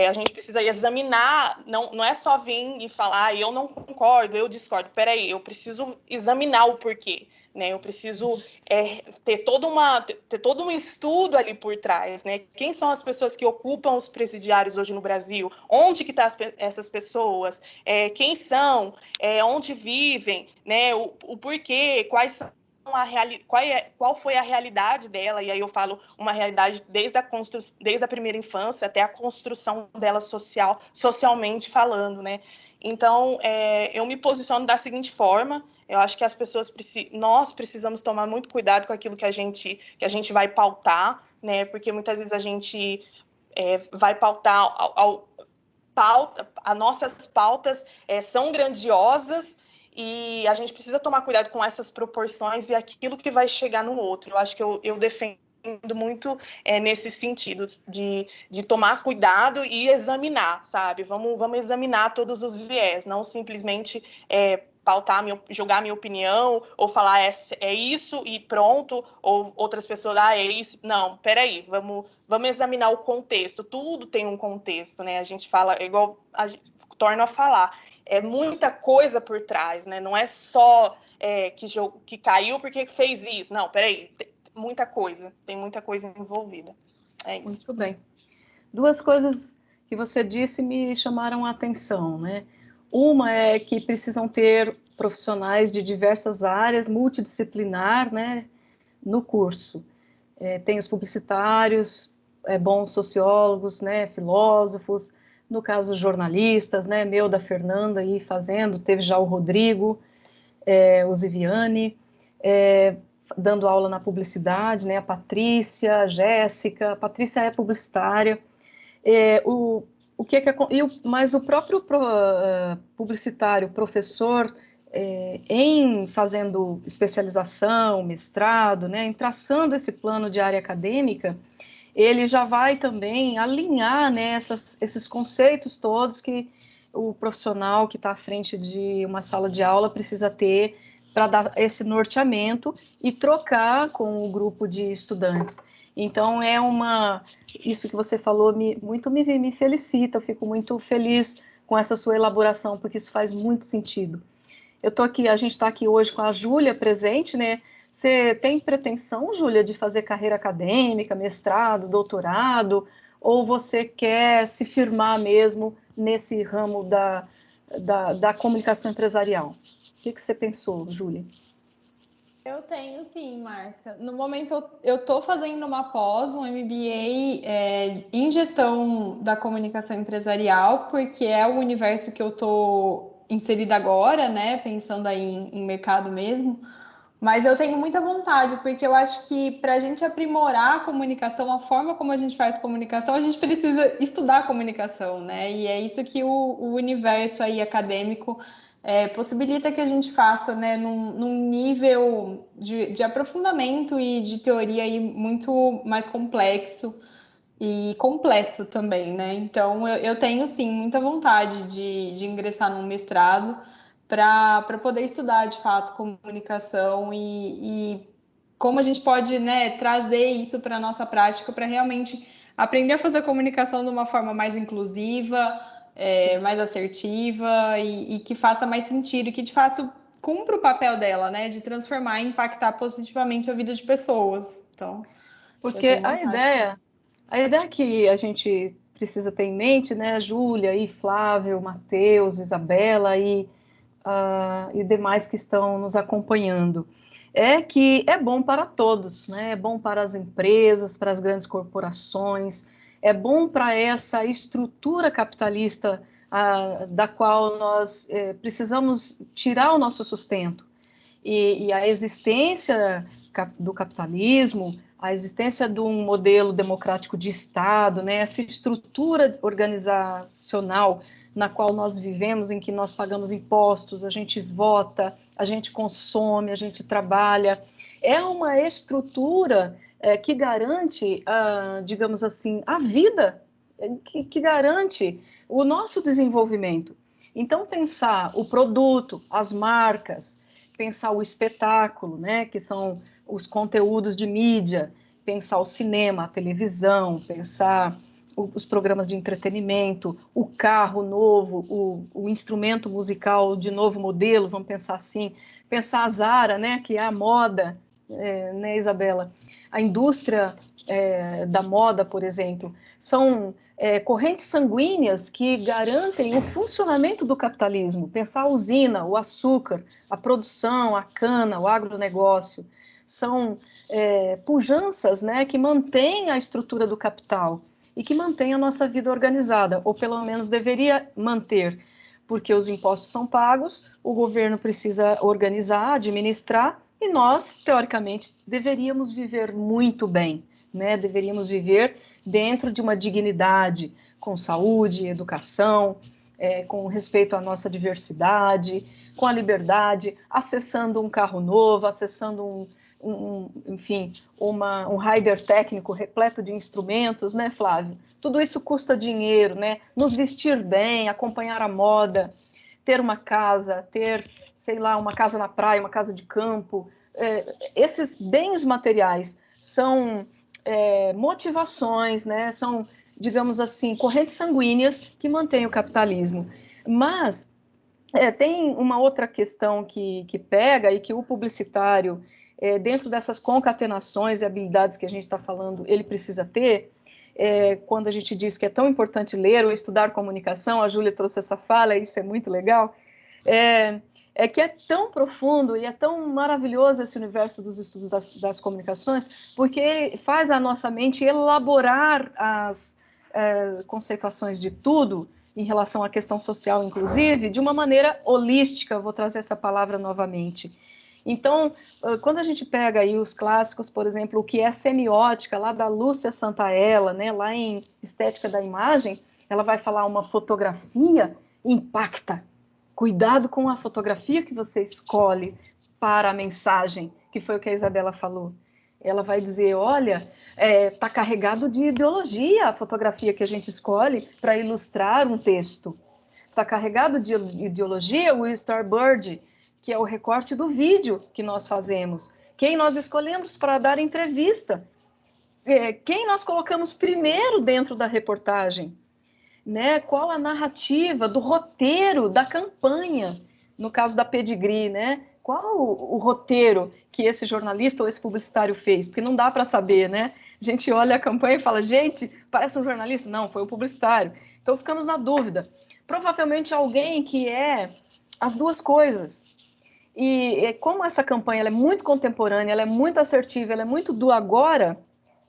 A gente precisa examinar, não é só vir e falar, eu não concordo, eu discordo. Peraí, eu preciso examinar o porquê, né? Eu preciso ter todo um estudo ali por trás, né? Quem são as pessoas que ocupam os presidiários hoje no Brasil? Onde que estão essas pessoas? Quem são? Onde vivem? Né? O porquê? Quais são qual foi a realidade dela? E aí eu falo uma realidade desde a primeira infância até a construção dela socialmente falando, né? Então, eu me posiciono da seguinte forma: eu acho que nós precisamos tomar muito cuidado com aquilo que a gente vai pautar, né? Porque muitas vezes a gente vai pautar as nossas pautas são grandiosas e a gente precisa tomar cuidado com essas proporções e aquilo que vai chegar no outro. Eu acho que eu defendo muito nesse sentido de tomar cuidado e examinar, sabe? Vamos examinar todos os viés, não simplesmente pautar, jogar minha opinião ou falar é isso e pronto, ou outras pessoas, é isso. Não, peraí, vamos examinar o contexto. Tudo tem um contexto, né? A gente fala, igual torno a falar, muita coisa por trás, né? Não é só que caiu porque fez isso. Não, peraí, tem muita coisa envolvida. É isso. Muito bem. Duas coisas que você disse me chamaram a atenção, né? Uma é que precisam ter profissionais de diversas áreas, multidisciplinar, né, no curso. Tem os publicitários, bons sociólogos, né, filósofos, no caso jornalistas, né, da Fernanda aí fazendo, teve já o Rodrigo, o Ziviane, dando aula na publicidade, né, a Patrícia, a Jéssica. A Patrícia é publicitária. Mas o próprio publicitário, professor, em fazendo especialização, mestrado, né, em traçando esse plano de área acadêmica, ele já vai também alinhar, né, esses conceitos todos que o profissional que está à frente de uma sala de aula precisa ter para dar esse norteamento e trocar com o grupo de estudantes. Então, isso que você falou muito me felicita, eu fico muito feliz com essa sua elaboração, porque isso faz muito sentido. a gente está aqui hoje com a Júlia presente, né? Você tem pretensão, Júlia, de fazer carreira acadêmica, mestrado, doutorado, ou você quer se firmar mesmo nesse ramo da comunicação empresarial? O que você pensou, Júlia? Eu tenho sim, Márcia. No momento, eu estou fazendo uma pós, um MBA em gestão da comunicação empresarial, porque é o universo que eu estou inserida agora, né? Pensando aí em mercado mesmo. Mas eu tenho muita vontade, porque eu acho que para a gente aprimorar a comunicação, a forma como a gente faz comunicação, a gente precisa estudar comunicação, né? E é isso que o universo aí acadêmico possibilita que a gente faça, né, num nível de aprofundamento e de teoria aí muito mais complexo e completo também, né? Então eu tenho sim muita vontade de ingressar num mestrado para poder estudar de fato comunicação e como a gente pode, né, trazer isso para a nossa prática para realmente aprender a fazer comunicação de uma forma mais inclusiva, mais assertiva e que faça mais sentido e que de fato cumpra o papel dela, né, de transformar e impactar positivamente a vida de pessoas. Então, Porque a ideia que a gente precisa ter em mente, né, Júlia e Flávio, Matheus, Isabela e demais que estão nos acompanhando, é que é bom para todos, né? É bom para as empresas, para as grandes corporações, é bom para essa estrutura capitalista da qual nós precisamos tirar o nosso sustento. E a existência do capitalismo, a existência de um modelo democrático de Estado, né? Essa estrutura organizacional na qual nós vivemos, em que nós pagamos impostos, a gente vota, a gente consome, a gente trabalha, é uma estrutura que garante, digamos assim, a vida, que garante o nosso desenvolvimento. Então, pensar o produto, as marcas, pensar o espetáculo, né, que são os conteúdos de mídia, pensar o cinema, a televisão, pensar os programas de entretenimento, o carro novo, o instrumento musical de novo modelo, vamos pensar assim, pensar a Zara, né, que é a moda, né, Isabela? A indústria da moda, por exemplo, são correntes sanguíneas que garantem o funcionamento do capitalismo. Pensar a usina, o açúcar, a produção, a cana, o agronegócio, são pujanças, né, que mantêm a estrutura do capital e que mantém a nossa vida organizada, ou pelo menos deveria manter, porque os impostos são pagos, o governo precisa organizar, administrar, e nós, teoricamente, deveríamos viver muito bem, né? Deveríamos viver dentro de uma dignidade, com saúde, educação, com respeito à nossa diversidade, com a liberdade, acessando um carro novo, acessando enfim, um rider técnico repleto de instrumentos, né, Flávio? Tudo isso custa dinheiro, né? Nos vestir bem, acompanhar a moda, ter uma casa, ter, sei lá, uma casa na praia, uma casa de campo. Esses bens materiais são motivações, né? São, digamos assim, correntes sanguíneas que mantêm o capitalismo. Mas tem uma outra questão que pega e que o publicitário, dentro dessas concatenações e habilidades que a gente está falando, ele precisa ter, quando a gente diz que é tão importante ler ou estudar comunicação, a Júlia trouxe essa fala, isso é muito legal, que é tão profundo e é tão maravilhoso esse universo dos estudos das comunicações, porque ele faz a nossa mente elaborar as conceituações de tudo, em relação à questão social, inclusive, de uma maneira holística, vou trazer essa palavra novamente. Então, quando a gente pega aí os clássicos, por exemplo, o que é semiótica, lá da Lúcia Santaella, né, lá em Estética da Imagem, ela vai falar uma fotografia impacta. Cuidado com a fotografia que você escolhe para a mensagem, que foi o que a Isabela falou. Ela vai dizer, olha, está carregado de ideologia a fotografia que a gente escolhe para ilustrar um texto. Está carregado de ideologia o storyboard, que é o recorte do vídeo que nós fazemos. Quem nós escolhemos para dar entrevista. Quem nós colocamos primeiro dentro da reportagem. Né? Qual a narrativa do roteiro da campanha. no caso da Pedigree, né? Qual o roteiro que esse jornalista ou esse publicitário fez? Porque não dá para saber, né? A gente olha a campanha e fala, gente, parece um jornalista. Não, foi o publicitário. Então ficamos na dúvida. Provavelmente alguém que é as duas coisas. E como essa campanha ela é muito contemporânea, ela é muito assertiva, ela é muito do agora,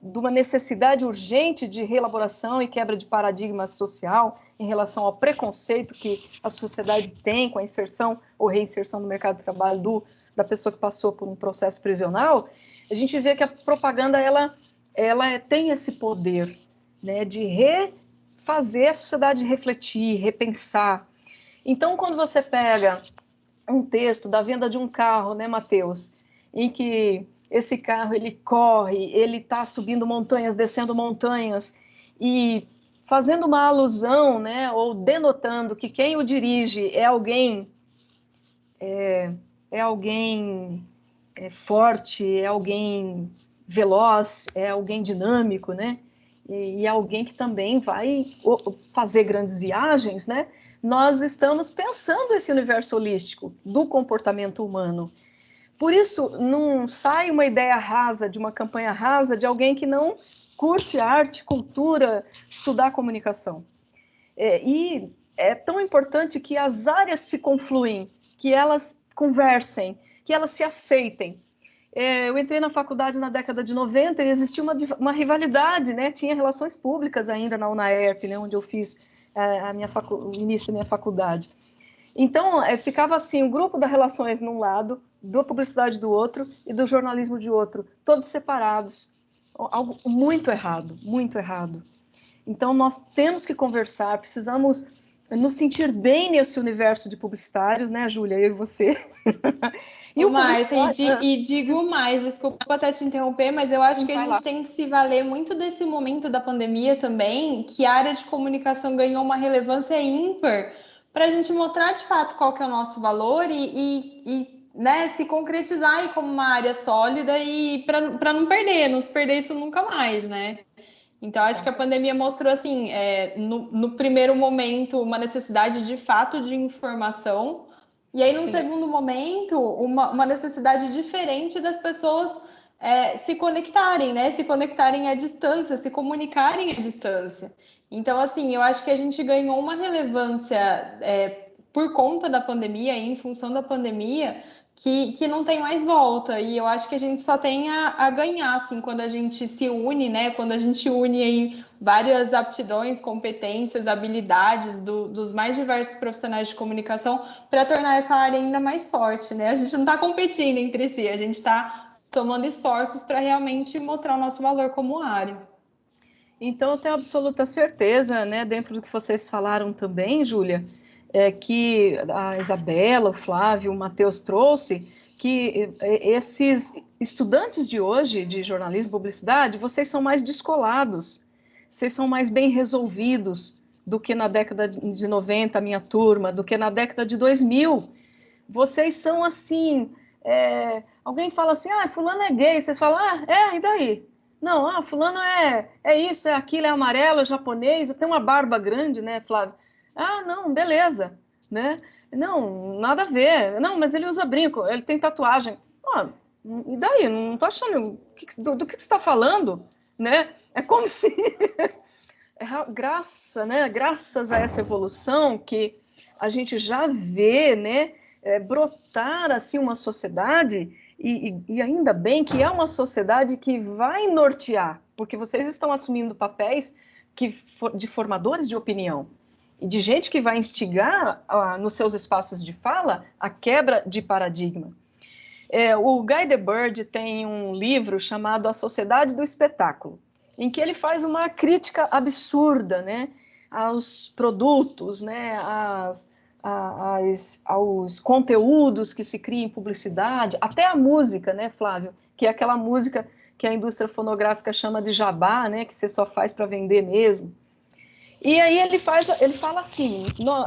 de uma necessidade urgente de reelaboração e quebra de paradigma social em relação ao preconceito que a sociedade tem com a inserção ou reinserção no mercado de trabalho da pessoa que passou por um processo prisional, a gente vê que a propaganda ela tem esse poder, né, de refazer a sociedade refletir, repensar. Então, quando você pega um texto da venda de um carro, né, Matheus, em que esse carro ele corre, ele está subindo montanhas, descendo montanhas e fazendo uma alusão, né, ou denotando que quem o dirige é alguém forte, é alguém veloz, é alguém dinâmico, né? E alguém que também vai fazer grandes viagens, né? Nós estamos pensando esse universo holístico do comportamento humano. Por isso, não sai uma ideia rasa, de uma campanha rasa, de alguém que não curte arte, cultura, estudar comunicação. E é tão importante que as áreas se confluem, que elas conversem, que elas se aceitem. Eu entrei na faculdade na década de 90 e existia uma rivalidade, né? Tinha relações públicas ainda na UNAERP, né? Onde eu fiz o início da minha faculdade. Então, ficava assim, o grupo das relações num lado, da publicidade do outro e do jornalismo de outro, todos separados. Algo muito errado, muito errado. Então, nós temos que conversar, precisamos nos sentir bem nesse universo de publicitários, né, Júlia? Eu e você. E digo mais, desculpa até te interromper, mas eu acho que a gente tem que se valer muito desse momento da pandemia também, que a área de comunicação ganhou uma relevância ímpar para a gente mostrar de fato qual que é o nosso valor e né, se concretizar aí como uma área sólida e para não se perder isso nunca mais, né? Então, acho que a pandemia mostrou, assim, no primeiro momento, uma necessidade de fato de informação, e aí, num segundo momento, uma necessidade diferente das pessoas se conectarem, né? Se conectarem à distância, se comunicarem à distância. Então, assim, eu acho que a gente ganhou uma relevância por conta da pandemia, em função da pandemia, que não tem mais volta, e eu acho que a gente só tem a ganhar, assim, quando a gente se une, né, quando a gente une aí várias aptidões, competências, habilidades dos mais diversos profissionais de comunicação para tornar essa área ainda mais forte, né, a gente não está competindo entre si, a gente está somando esforços para realmente mostrar o nosso valor como área. Então, eu tenho absoluta certeza, né, dentro do que vocês falaram também, Júlia, que a Isabela, o Flávio, o Matheus trouxe, que esses estudantes de hoje, de jornalismo e publicidade, vocês são mais descolados, vocês são mais bem resolvidos do que na década de 90, a minha turma, do que na década de 2000. Vocês são assim, alguém fala assim, fulano é gay, vocês falam, e daí? Não, fulano é isso, é aquilo, é amarelo, é japonês, tem uma barba grande, né, Flávio? Não, beleza, né? Não, nada a ver. Não, mas ele usa brinco, ele tem tatuagem. E daí? Não tô achando do que você está falando, né? É como se graças a essa evolução que a gente já vê, né, brotar assim uma sociedade e ainda bem que é uma sociedade que vai nortear, porque vocês estão assumindo papéis de formadores de opinião e de gente que vai instigar nos seus espaços de fala a quebra de paradigma. O Guy Debord tem um livro chamado A Sociedade do Espetáculo, em que ele faz uma crítica absurda, né, aos produtos, né, aos conteúdos que se criam em publicidade, até a música, né, Flávio, que é aquela música que a indústria fonográfica chama de jabá, né, que você só faz para vender mesmo. E aí ele fala assim,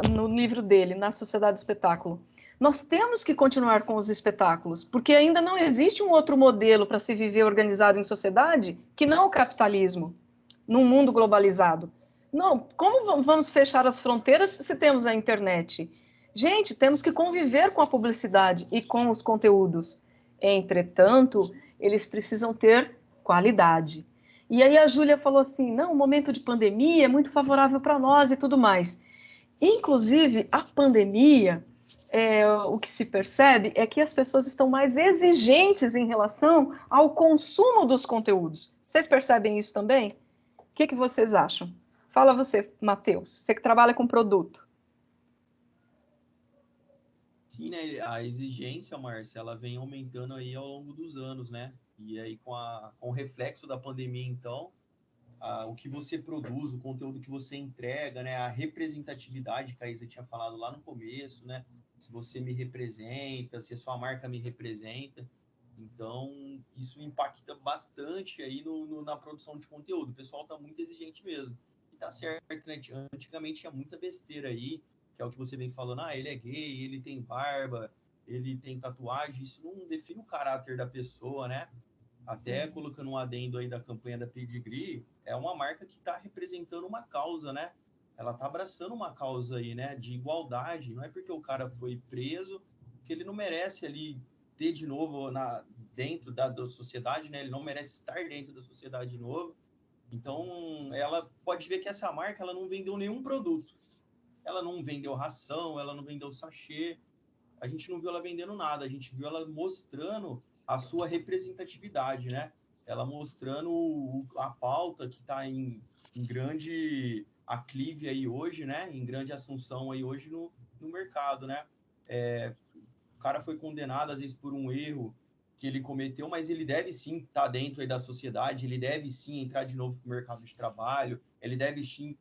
no livro dele, Na Sociedade do Espetáculo, nós temos que continuar com os espetáculos, porque ainda não existe um outro modelo para se viver organizado em sociedade que não o capitalismo, num mundo globalizado. Não, como vamos fechar as fronteiras se temos a internet? Gente, temos que conviver com a publicidade e com os conteúdos. Entretanto, eles precisam ter qualidade. E aí a Júlia falou assim, não, o momento de pandemia é muito favorável para nós e tudo mais. Inclusive, a pandemia, o que se percebe é que as pessoas estão mais exigentes em relação ao consumo dos conteúdos. Vocês percebem isso também? O que vocês acham? Fala você, Matheus, você que trabalha com produto. Sim, né? A exigência, Márcia, ela vem aumentando aí ao longo dos anos, né? E aí com o reflexo da pandemia, então, o que você produz, o conteúdo que você entrega, né? A representatividade que a Isa tinha falado lá no começo, né? Se você me representa, se a sua marca me representa. Então, isso impacta bastante aí na produção de conteúdo. O pessoal está muito exigente mesmo. E tá certo, né? Antigamente tinha muita besteira aí, que é o que você vem falando, ele é gay, ele tem barba, ele tem tatuagem. Isso não define o caráter da pessoa, né? Até colocando um adendo aí da campanha da Pedigree, é uma marca que está representando uma causa, né? Ela está abraçando uma causa aí, né? De igualdade. Não é porque o cara foi preso que ele não merece ali ter de novo dentro da sociedade, né? Ele não merece estar dentro da sociedade de novo. Então, ela pode ver que essa marca ela não vendeu nenhum produto. Ela não vendeu ração, ela não vendeu sachê. A gente não viu ela vendendo nada. A gente viu ela mostrando a sua representatividade, né? Ela mostrando a pauta que está em grande aclive aí hoje, né? Em grande assunção aí hoje no mercado, né? O cara foi condenado, às vezes, por um erro que ele cometeu, mas ele deve sim estar dentro aí da sociedade, ele deve sim entrar de novo no mercado de trabalho, ele deve sim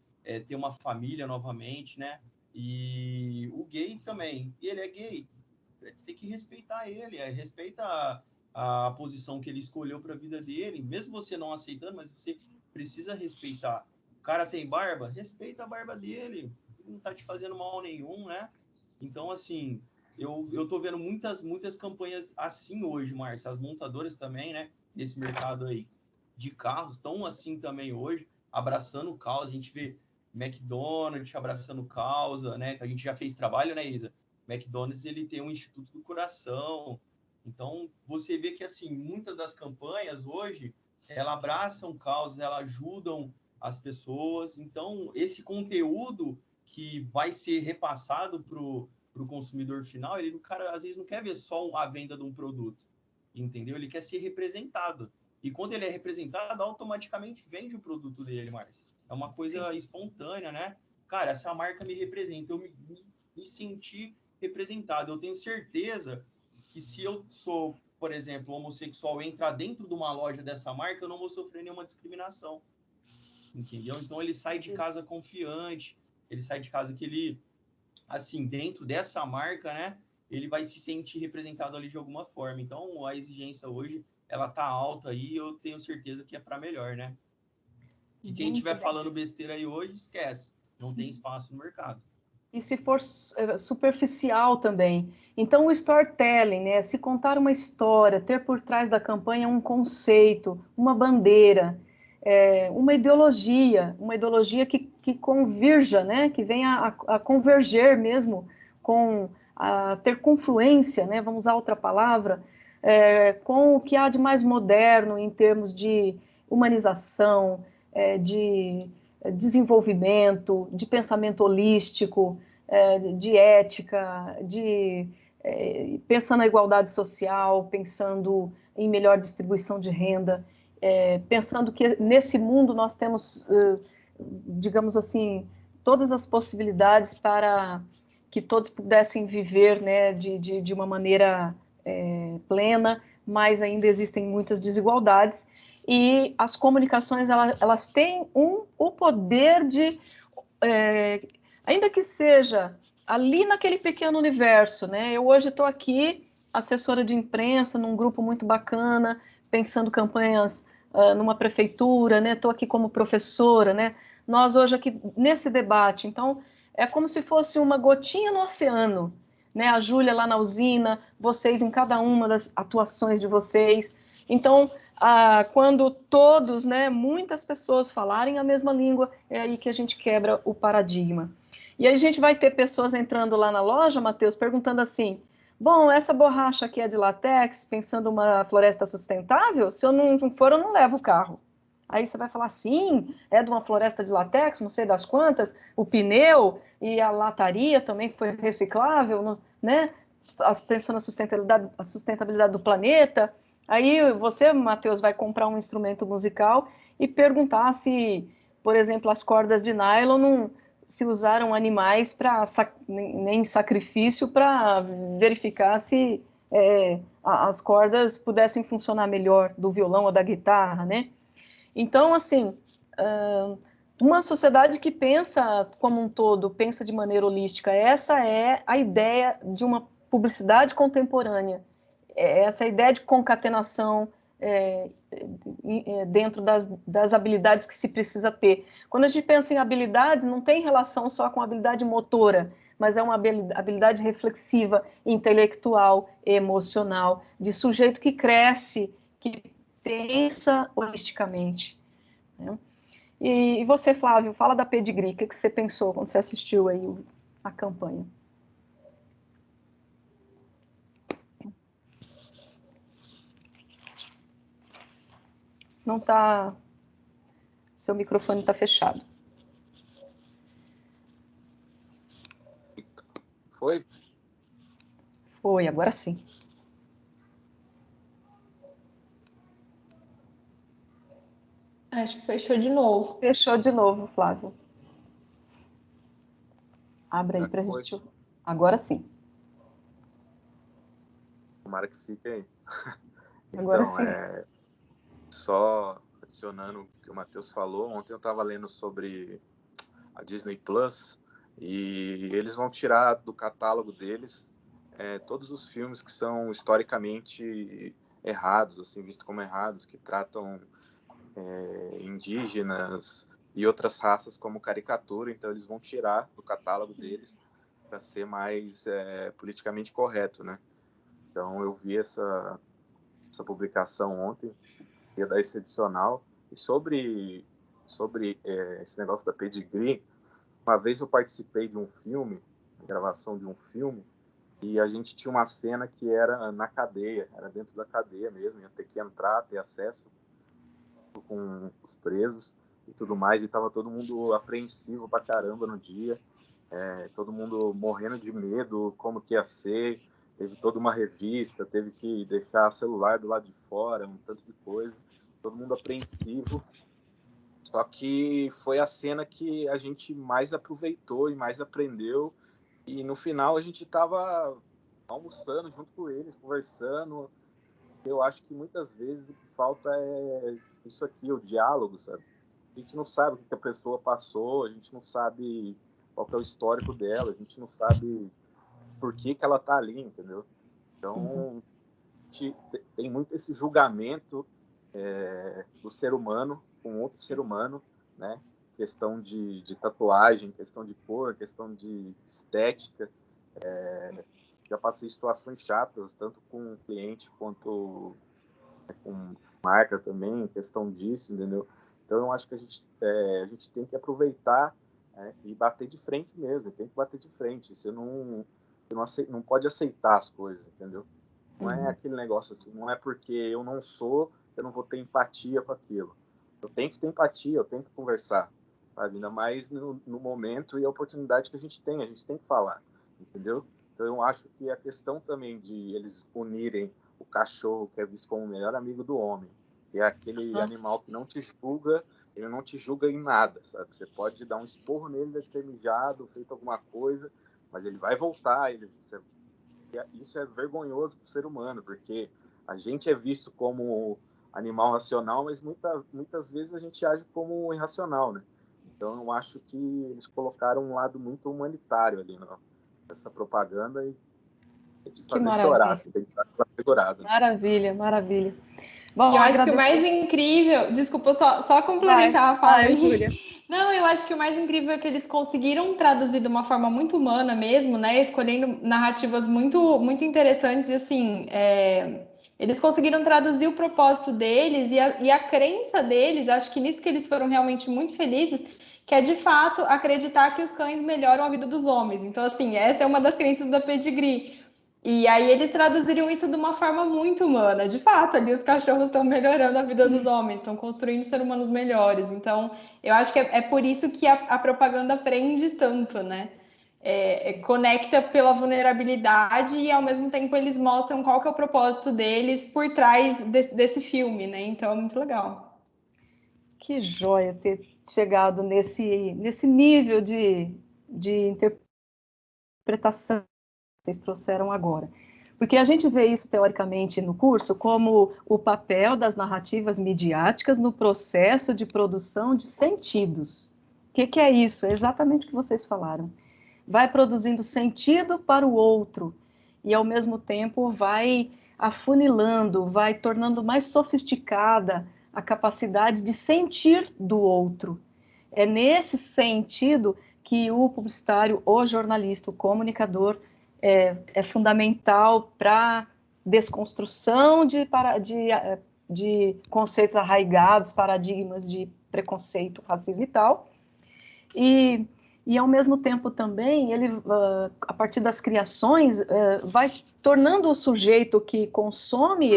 ter uma família novamente, né? E o gay também, ele é gay, você tem que respeitar ele, respeita a posição que ele escolheu para a vida dele, mesmo você não aceitando, mas você precisa respeitar. O cara tem barba, respeita a barba dele, ele não está te fazendo mal nenhum, né? Então, assim, eu tô vendo muitas campanhas assim hoje, Márcia, as montadoras também, né, nesse mercado aí de carros, estão assim também hoje, abraçando causa, a gente vê McDonald's abraçando causa, né, que a gente já fez trabalho, né, Isa? McDonald's, ele tem um Instituto do Coração, então você vê que, assim, muitas das campanhas hoje, elas abraçam causas, elas ajudam as pessoas, então esse conteúdo que vai ser repassado para o consumidor final, o cara às vezes não quer ver só a venda de um produto, entendeu? Ele quer ser representado. E quando ele é representado, automaticamente vende o produto dele, Márcia. É uma coisa espontânea, né? Cara, essa marca me representa, eu me senti representado. Eu tenho certeza que se eu sou, por exemplo, homossexual e entrar dentro de uma loja dessa marca, eu não vou sofrer nenhuma discriminação, entendeu? Então ele sai de casa confiante, ele sai de casa que ele, assim, dentro dessa marca, né, ele vai se sentir representado ali de alguma forma. Então a exigência hoje, ela tá alta aí e eu tenho certeza que é para melhor, né? E quem estiver falando besteira aí hoje, esquece. Não tem espaço no mercado. E se for superficial também. Então, o storytelling, né? Se contar uma história, ter por trás da campanha um conceito, uma bandeira, uma ideologia que convirja, né? Que venha a converger mesmo, a ter confluência, né? Vamos usar outra palavra, com o que há de mais moderno em termos de humanização, de desenvolvimento, de pensamento holístico, de ética, pensando na igualdade social, pensando em melhor distribuição de renda, pensando que nesse mundo nós temos, digamos assim, todas as possibilidades para que todos pudessem viver, né, de uma maneira plena, mas ainda existem muitas desigualdades. E as comunicações, elas têm o poder de, ainda que seja ali naquele pequeno universo, né? Eu hoje estou aqui, assessora de imprensa, num grupo muito bacana, pensando campanhas numa prefeitura, né? Estou aqui como professora, né? Nós hoje aqui nesse debate, então é como se fosse uma gotinha no oceano, né? A Júlia lá na usina, vocês em cada uma das atuações de vocês. Então, quando todos, né, muitas pessoas falarem a mesma língua, é aí que a gente quebra o paradigma. E a gente vai ter pessoas entrando lá na loja, Matheus, perguntando assim, bom, essa borracha aqui é de látex, pensando uma floresta sustentável? Se eu não for, eu não levo o carro. Aí você vai falar, sim, é de uma floresta de látex, não sei das quantas, o pneu e a lataria também foi reciclável, né? Pensando a sustentabilidade do planeta. Aí você, Matheus, vai comprar um instrumento musical e perguntar se, por exemplo, as cordas de nylon não se usaram animais para nem sacrifício para verificar se as cordas pudessem funcionar melhor do violão ou da guitarra, né? Então, assim, uma sociedade que pensa como um todo, pensa de maneira holística, essa é a ideia de uma publicidade contemporânea, essa ideia de concatenação dentro das habilidades que se precisa ter. Quando a gente pensa em habilidades, não tem relação só com habilidade motora, mas é uma habilidade reflexiva, intelectual, emocional, de sujeito que cresce, que pensa holisticamente, né? E você, Flávio, fala da Pedigree, o que você pensou quando você assistiu aí a campanha? Não está... Seu microfone está fechado. Foi? Foi, agora sim. Acho que fechou de novo. Fechou de novo, Flávio. Abre aí para a gente... Agora sim. Tomara que fique aí. Agora Então, sim. Só adicionando o que o Matheus falou, ontem eu estava lendo sobre a Disney Plus e eles vão tirar do catálogo deles todos os filmes que são historicamente errados, assim, vistos como errados, que tratam indígenas e outras raças como caricatura, então eles vão tirar do catálogo deles para ser mais politicamente correto, né? Então eu vi essa publicação ontem, ia dar esse adicional. E sobre esse negócio da Pedigree, uma vez eu participei de um filme, gravação de um filme, e a gente tinha uma cena que era na cadeia, era dentro da cadeia mesmo, ia ter que entrar, ter acesso com os presos e tudo mais, e tava todo mundo apreensivo pra caramba no dia, todo mundo morrendo de medo, como que ia ser, teve toda uma revista, teve que deixar celular do lado de fora, um tanto de coisa, todo mundo apreensivo. Só que foi a cena que a gente mais aproveitou e mais aprendeu, e no final a gente estava almoçando junto com eles, conversando. Eu acho que muitas vezes o que falta é isso aqui, o diálogo, sabe? A gente não sabe o que a pessoa passou, a gente não sabe qual que é o histórico dela, a gente não sabe por que ela tá ali, entendeu? Então, a gente tem muito esse julgamento do ser humano com outro ser humano, né? Questão de tatuagem, questão de cor, questão de estética. Já passei situações chatas, tanto com o cliente quanto com marca também, questão disso, entendeu? Então, eu acho que a gente tem que aproveitar e bater de frente mesmo, tem que bater de frente. Você não pode aceitar as coisas, entendeu? Não é aquele negócio assim, não é porque eu não sou, eu não vou ter empatia com aquilo. Eu tenho que ter empatia, eu tenho que conversar, sabe? Ainda mais no momento e a oportunidade que a gente tem que falar, entendeu? Então eu acho que a questão também de eles unirem o cachorro, que é visto como o melhor amigo do homem, que é aquele animal que não te julga, ele não te julga em nada, sabe? Você pode dar um esporro nele, ele ter mijado, feito alguma coisa, mas ele vai voltar, isso é vergonhoso para o ser humano, porque a gente é visto como animal racional, mas muitas vezes a gente age como irracional, né? Então eu acho que eles colocaram um lado muito humanitário ali nessa propaganda e de fazer chorar, assim, tem que dar aquela segurada. Maravilha, maravilha. Bom, eu acho que o mais incrível... Desculpa, só complementar a fala aí. Júlia. Não, eu acho que o mais incrível é que eles conseguiram traduzir de uma forma muito humana mesmo, né? Escolhendo narrativas muito, muito interessantes e, assim, eles conseguiram traduzir o propósito deles e a crença deles. Acho que nisso que eles foram realmente muito felizes, que é de fato acreditar que os cães melhoram a vida dos homens. Então, assim, essa é uma das crenças da Pedigree. E aí eles traduziram isso de uma forma muito humana. De fato, ali os cachorros estão melhorando a vida dos homens, estão construindo seres humanos melhores. Então, eu acho que é por isso que a propaganda prende tanto, né? Conecta pela vulnerabilidade e, ao mesmo tempo, eles mostram qual que é o propósito deles por trás desse filme, né? Então, é muito legal. Que joia ter chegado nesse nível de interpretação que vocês trouxeram agora. Porque a gente vê isso, teoricamente, no curso, como o papel das narrativas midiáticas no processo de produção de sentidos. O que é isso? É exatamente o que vocês falaram. Vai produzindo sentido para o outro e, ao mesmo tempo, vai afunilando, vai tornando mais sofisticada a capacidade de sentir do outro. É nesse sentido que o publicitário, o jornalista, o comunicador é fundamental para desconstrução de conceitos arraigados, paradigmas de preconceito, racismo e tal. E ao mesmo tempo também, ele, a partir das criações, vai tornando o sujeito que consome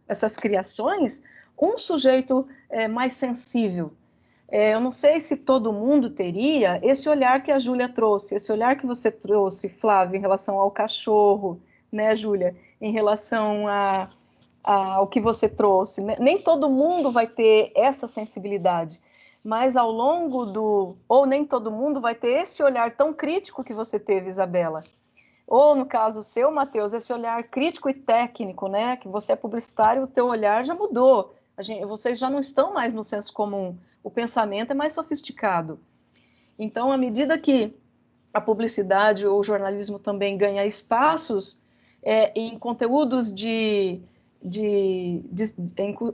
essas criações um sujeito mais sensível. Eu não sei se todo mundo teria esse olhar que a Júlia trouxe, esse olhar que você trouxe, Flávia, em relação ao cachorro, né, Júlia, em relação ao que você trouxe. Nem todo mundo vai ter essa sensibilidade, mas ao longo ou nem todo mundo vai ter esse olhar tão crítico que você teve, Isabela. Ou, no caso seu, Matheus, esse olhar crítico e técnico, né? Que você é publicitário, o teu olhar já mudou. Vocês já não estão mais no senso comum. O pensamento é mais sofisticado. Então, à medida que a publicidade ou o jornalismo também ganha espaços em conteúdos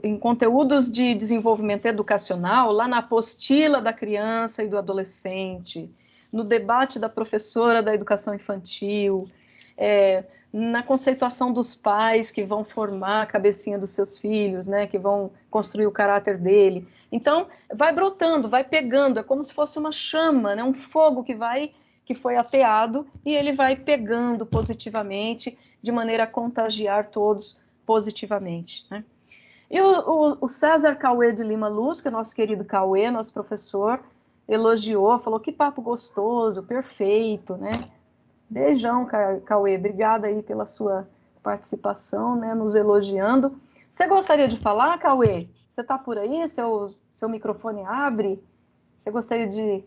em conteúdos de desenvolvimento educacional, lá na apostila da criança e do adolescente, no debate da professora da educação infantil, na conceituação dos pais que vão formar a cabecinha dos seus filhos, né, que vão construir o caráter dele. Então, vai brotando, vai pegando, é como se fosse uma chama, né, um fogo que foi ateado e ele vai pegando positivamente, de maneira a contagiar todos positivamente, né? E o César Cauê de Lima Luz, que é nosso querido Cauê, nosso professor, elogiou, falou que papo gostoso, perfeito, né? Beijão, Cauê, obrigada aí pela sua participação, né, nos elogiando. Você gostaria de falar, Cauê? Você está por aí? Seu microfone abre? Você gostaria de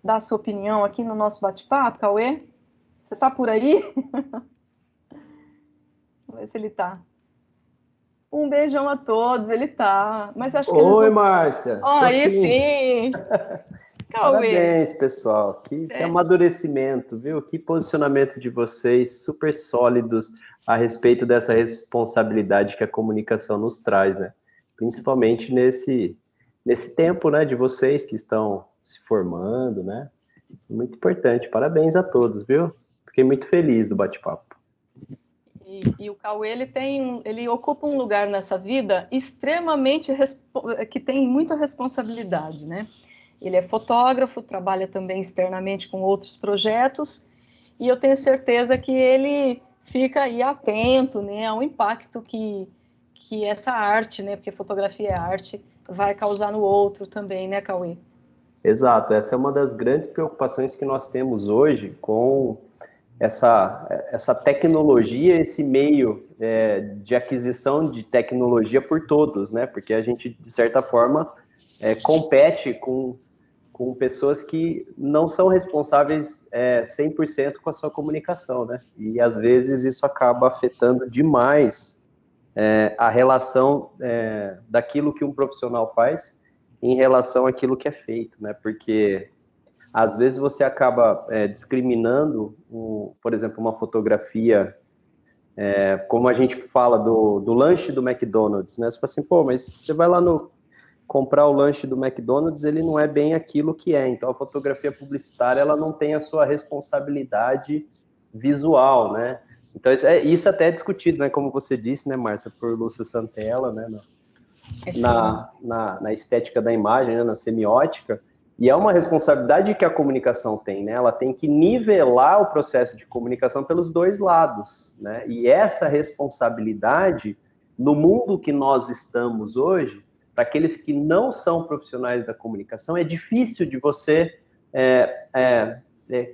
dar a sua opinião aqui no nosso bate-papo, Cauê? Você está por aí? Vamos ver se ele está. Um beijão a todos, ele tá. Mas acho que eles Oi, não... Márcia. Oh, aí sim. Cauê. Parabéns, pessoal. Que amadurecimento, viu? Que posicionamento de vocês, super sólidos a respeito dessa responsabilidade que a comunicação nos traz, né? Principalmente nesse tempo, né, de vocês que estão se formando, né? Muito importante. Parabéns a todos, viu? Fiquei muito feliz do bate-papo. E o Cauê, ele ocupa um lugar nessa vida extremamente que tem muita responsabilidade, né? Ele é fotógrafo, trabalha também externamente com outros projetos, e eu tenho certeza que ele fica aí atento, né, ao impacto que essa arte, né, porque fotografia é arte, vai causar no outro também, né, Cauê? Exato, essa é uma das grandes preocupações que nós temos hoje com essa tecnologia, esse meio de aquisição de tecnologia por todos, né? Porque a gente, de certa forma, compete com pessoas que não são responsáveis 100% com a sua comunicação, né? E, às vezes, isso acaba afetando demais a relação daquilo que um profissional faz em relação àquilo que é feito, né? Porque às vezes você acaba discriminando, por exemplo, uma fotografia, como a gente fala do lanche do McDonald's, né? Você fala assim, pô, mas você vai lá comprar o lanche do McDonald's, ele não é bem aquilo que é. Então, a fotografia publicitária, ela não tem a sua responsabilidade visual, né? Então, isso até é discutido, né? Como você disse, né, Márcia, por Lúcia Santella, né? Na estética da imagem, né? Na semiótica. E é uma responsabilidade que a comunicação tem, né? Ela tem que nivelar o processo de comunicação pelos dois lados, né? E essa responsabilidade, no mundo que nós estamos hoje, para aqueles que não são profissionais da comunicação, é difícil de você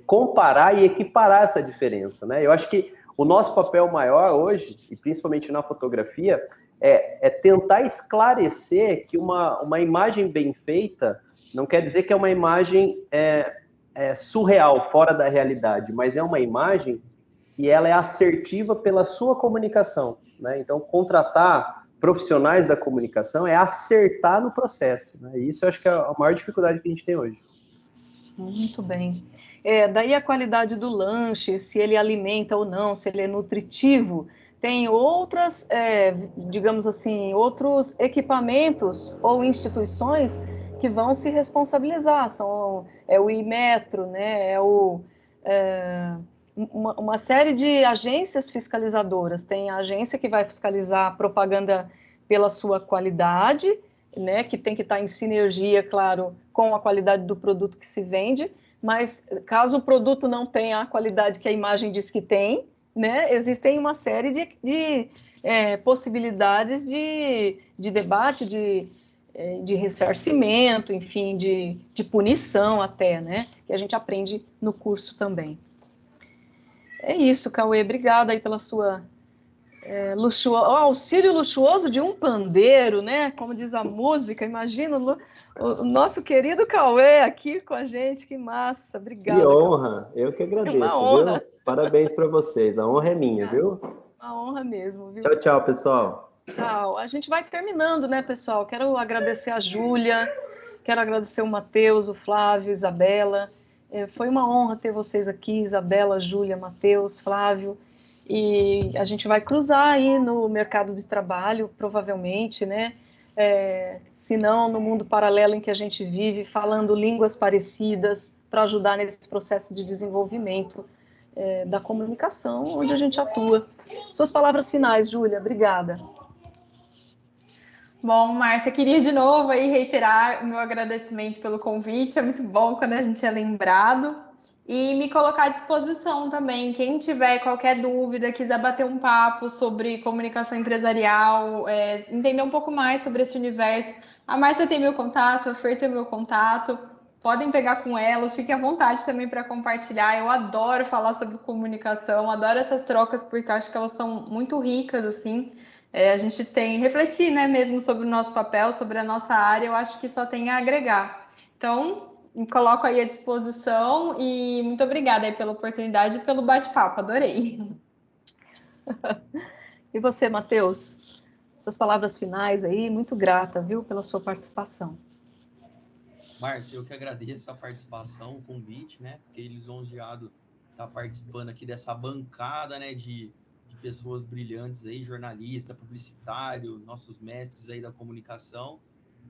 comparar e equiparar essa diferença, né? Eu acho que o nosso papel maior hoje, e principalmente na fotografia, é tentar esclarecer que uma imagem bem feita não quer dizer que é uma imagem surreal, fora da realidade, mas é uma imagem que ela é assertiva pela sua comunicação, né? Então, contratar profissionais da comunicação é acertar no processo, né? E isso eu acho que é a maior dificuldade que a gente tem hoje. Muito bem. Daí a qualidade do lanche, se ele alimenta ou não, se ele é nutritivo, tem outras, digamos assim, outros equipamentos ou instituições que vão se responsabilizar. É o Inmetro, né? Uma série de agências fiscalizadoras. Tem a agência que vai fiscalizar a propaganda pela sua qualidade, né? Que tem que estar em sinergia, claro, com a qualidade do produto que se vende. Mas caso o produto não tenha a qualidade que a imagem diz que tem, né, existem uma série de possibilidades de debate, de ressarcimento, enfim, de punição até, né, que a gente aprende no curso também. É isso, Cauê, obrigada aí pela sua auxílio luxuoso de um pandeiro, né? Como diz a música, imagina o nosso querido Cauê aqui com a gente, que massa, obrigada. Que honra, Cauê. Eu que agradeço, uma honra. Viu? Parabéns para vocês, a honra é minha, viu? Uma honra mesmo, viu? Tchau, tchau, pessoal. Tchau. A gente vai terminando, né, pessoal? Quero agradecer a Júlia, quero agradecer o Matheus, o Flávio, Isabela. Foi uma honra ter vocês aqui, Isabela, Júlia, Matheus, Flávio. E a gente vai cruzar aí no mercado de trabalho, provavelmente, né? Se não, no mundo paralelo em que a gente vive, falando línguas parecidas para ajudar nesse processo de desenvolvimento da comunicação, onde a gente atua. Suas palavras finais, Júlia, obrigada. Bom, Márcia, queria de novo aí reiterar o meu agradecimento pelo convite, é muito bom quando a gente é lembrado. E me colocar à disposição também, quem tiver qualquer dúvida, quiser bater um papo sobre comunicação empresarial, entender um pouco mais sobre esse universo, a Márcia tem meu contato, a Fer tem meu contato, podem pegar com elas, fiquem à vontade também para compartilhar. Eu adoro falar sobre comunicação, adoro essas trocas, porque acho que elas são muito ricas, assim. A gente tem refletir, né, mesmo sobre o nosso papel, sobre a nossa área, eu acho que só tem a agregar. Então, me coloco aí à disposição e muito obrigada aí pela oportunidade e pelo bate-papo, adorei. E você, Matheus? Suas palavras finais aí, muito grata, viu, pela sua participação. Márcia, eu que agradeço a participação, o convite, né? Fiquei lisonjeado estar participando aqui dessa bancada, né, de pessoas brilhantes aí, jornalista, publicitário, nossos mestres aí da comunicação,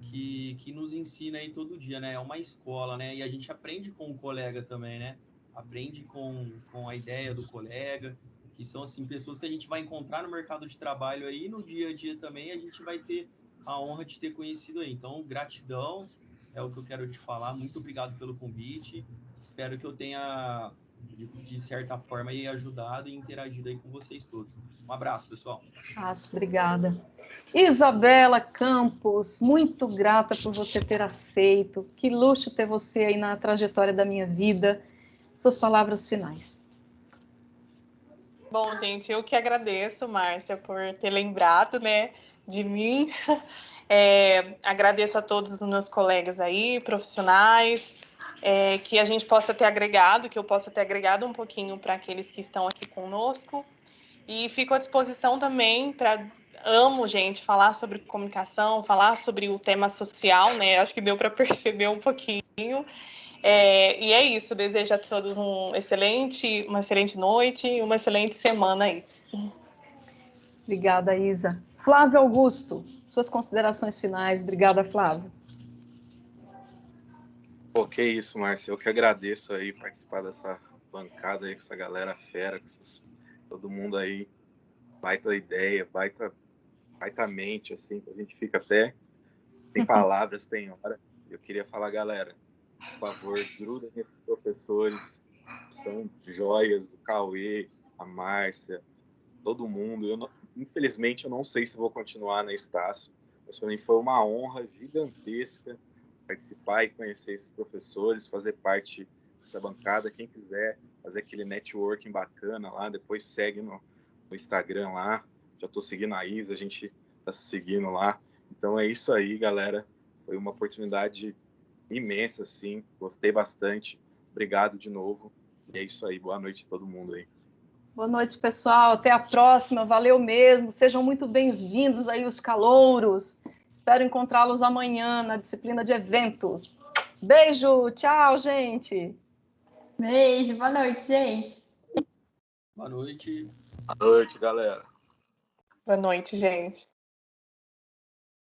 que nos ensina aí todo dia, né? É uma escola, né? E a gente aprende com o colega também, né? Aprende com a ideia do colega, que são, assim, pessoas que a gente vai encontrar no mercado de trabalho aí, no dia a dia também, a gente vai ter a honra de ter conhecido aí. Então, gratidão é o que eu quero te falar. Muito obrigado pelo convite. Espero que eu tenha, de certa forma, aí, ajudado e interagido aí com vocês todos. Um abraço, pessoal. Obrigada. Isabela Campos, muito grata por você ter aceito. Que luxo ter você aí na trajetória da minha vida. Suas palavras finais. Bom, gente, eu que agradeço, Márcia, por ter lembrado, né, de mim. Agradeço a todos os meus colegas aí, profissionais, que a gente possa ter agregado, que eu possa ter agregado um pouquinho para aqueles que estão aqui conosco. E fico à disposição também amo, gente, falar sobre comunicação, falar sobre o tema social, né? Acho que deu para perceber um pouquinho. E é isso, desejo a todos uma excelente noite e uma excelente semana aí. Obrigada, Isa. Flávio Augusto, suas considerações finais. Obrigada, Flávio. Pô, que isso, Márcia. Eu que agradeço aí participar dessa bancada aí com essa galera fera, todo mundo aí, baita ideia, baita mente, assim, que a gente fica até sem palavras, tem hora. Eu queria falar, galera, Por favor, grudem nesses professores, são joias, o Cauê, a Márcia, todo mundo. Infelizmente, eu não sei se vou continuar na Estácio, mas para mim foi uma honra gigantesca participar e conhecer esses professores, fazer parte dessa bancada. Quem quiser fazer aquele networking bacana lá, depois segue no Instagram lá. Já estou seguindo a Isa, a gente está se seguindo lá. Então é isso aí, galera. Foi uma oportunidade imensa, assim. Gostei bastante. Obrigado de novo. E é isso aí. Boa noite a todo mundo aí. Boa noite, pessoal. Até a próxima. Valeu mesmo. Sejam muito bem-vindos aí os calouros. Espero encontrá-los amanhã na disciplina de eventos. Beijo. Tchau, gente. Beijo. Boa noite, gente. Boa noite. Boa noite, galera. Boa noite, gente.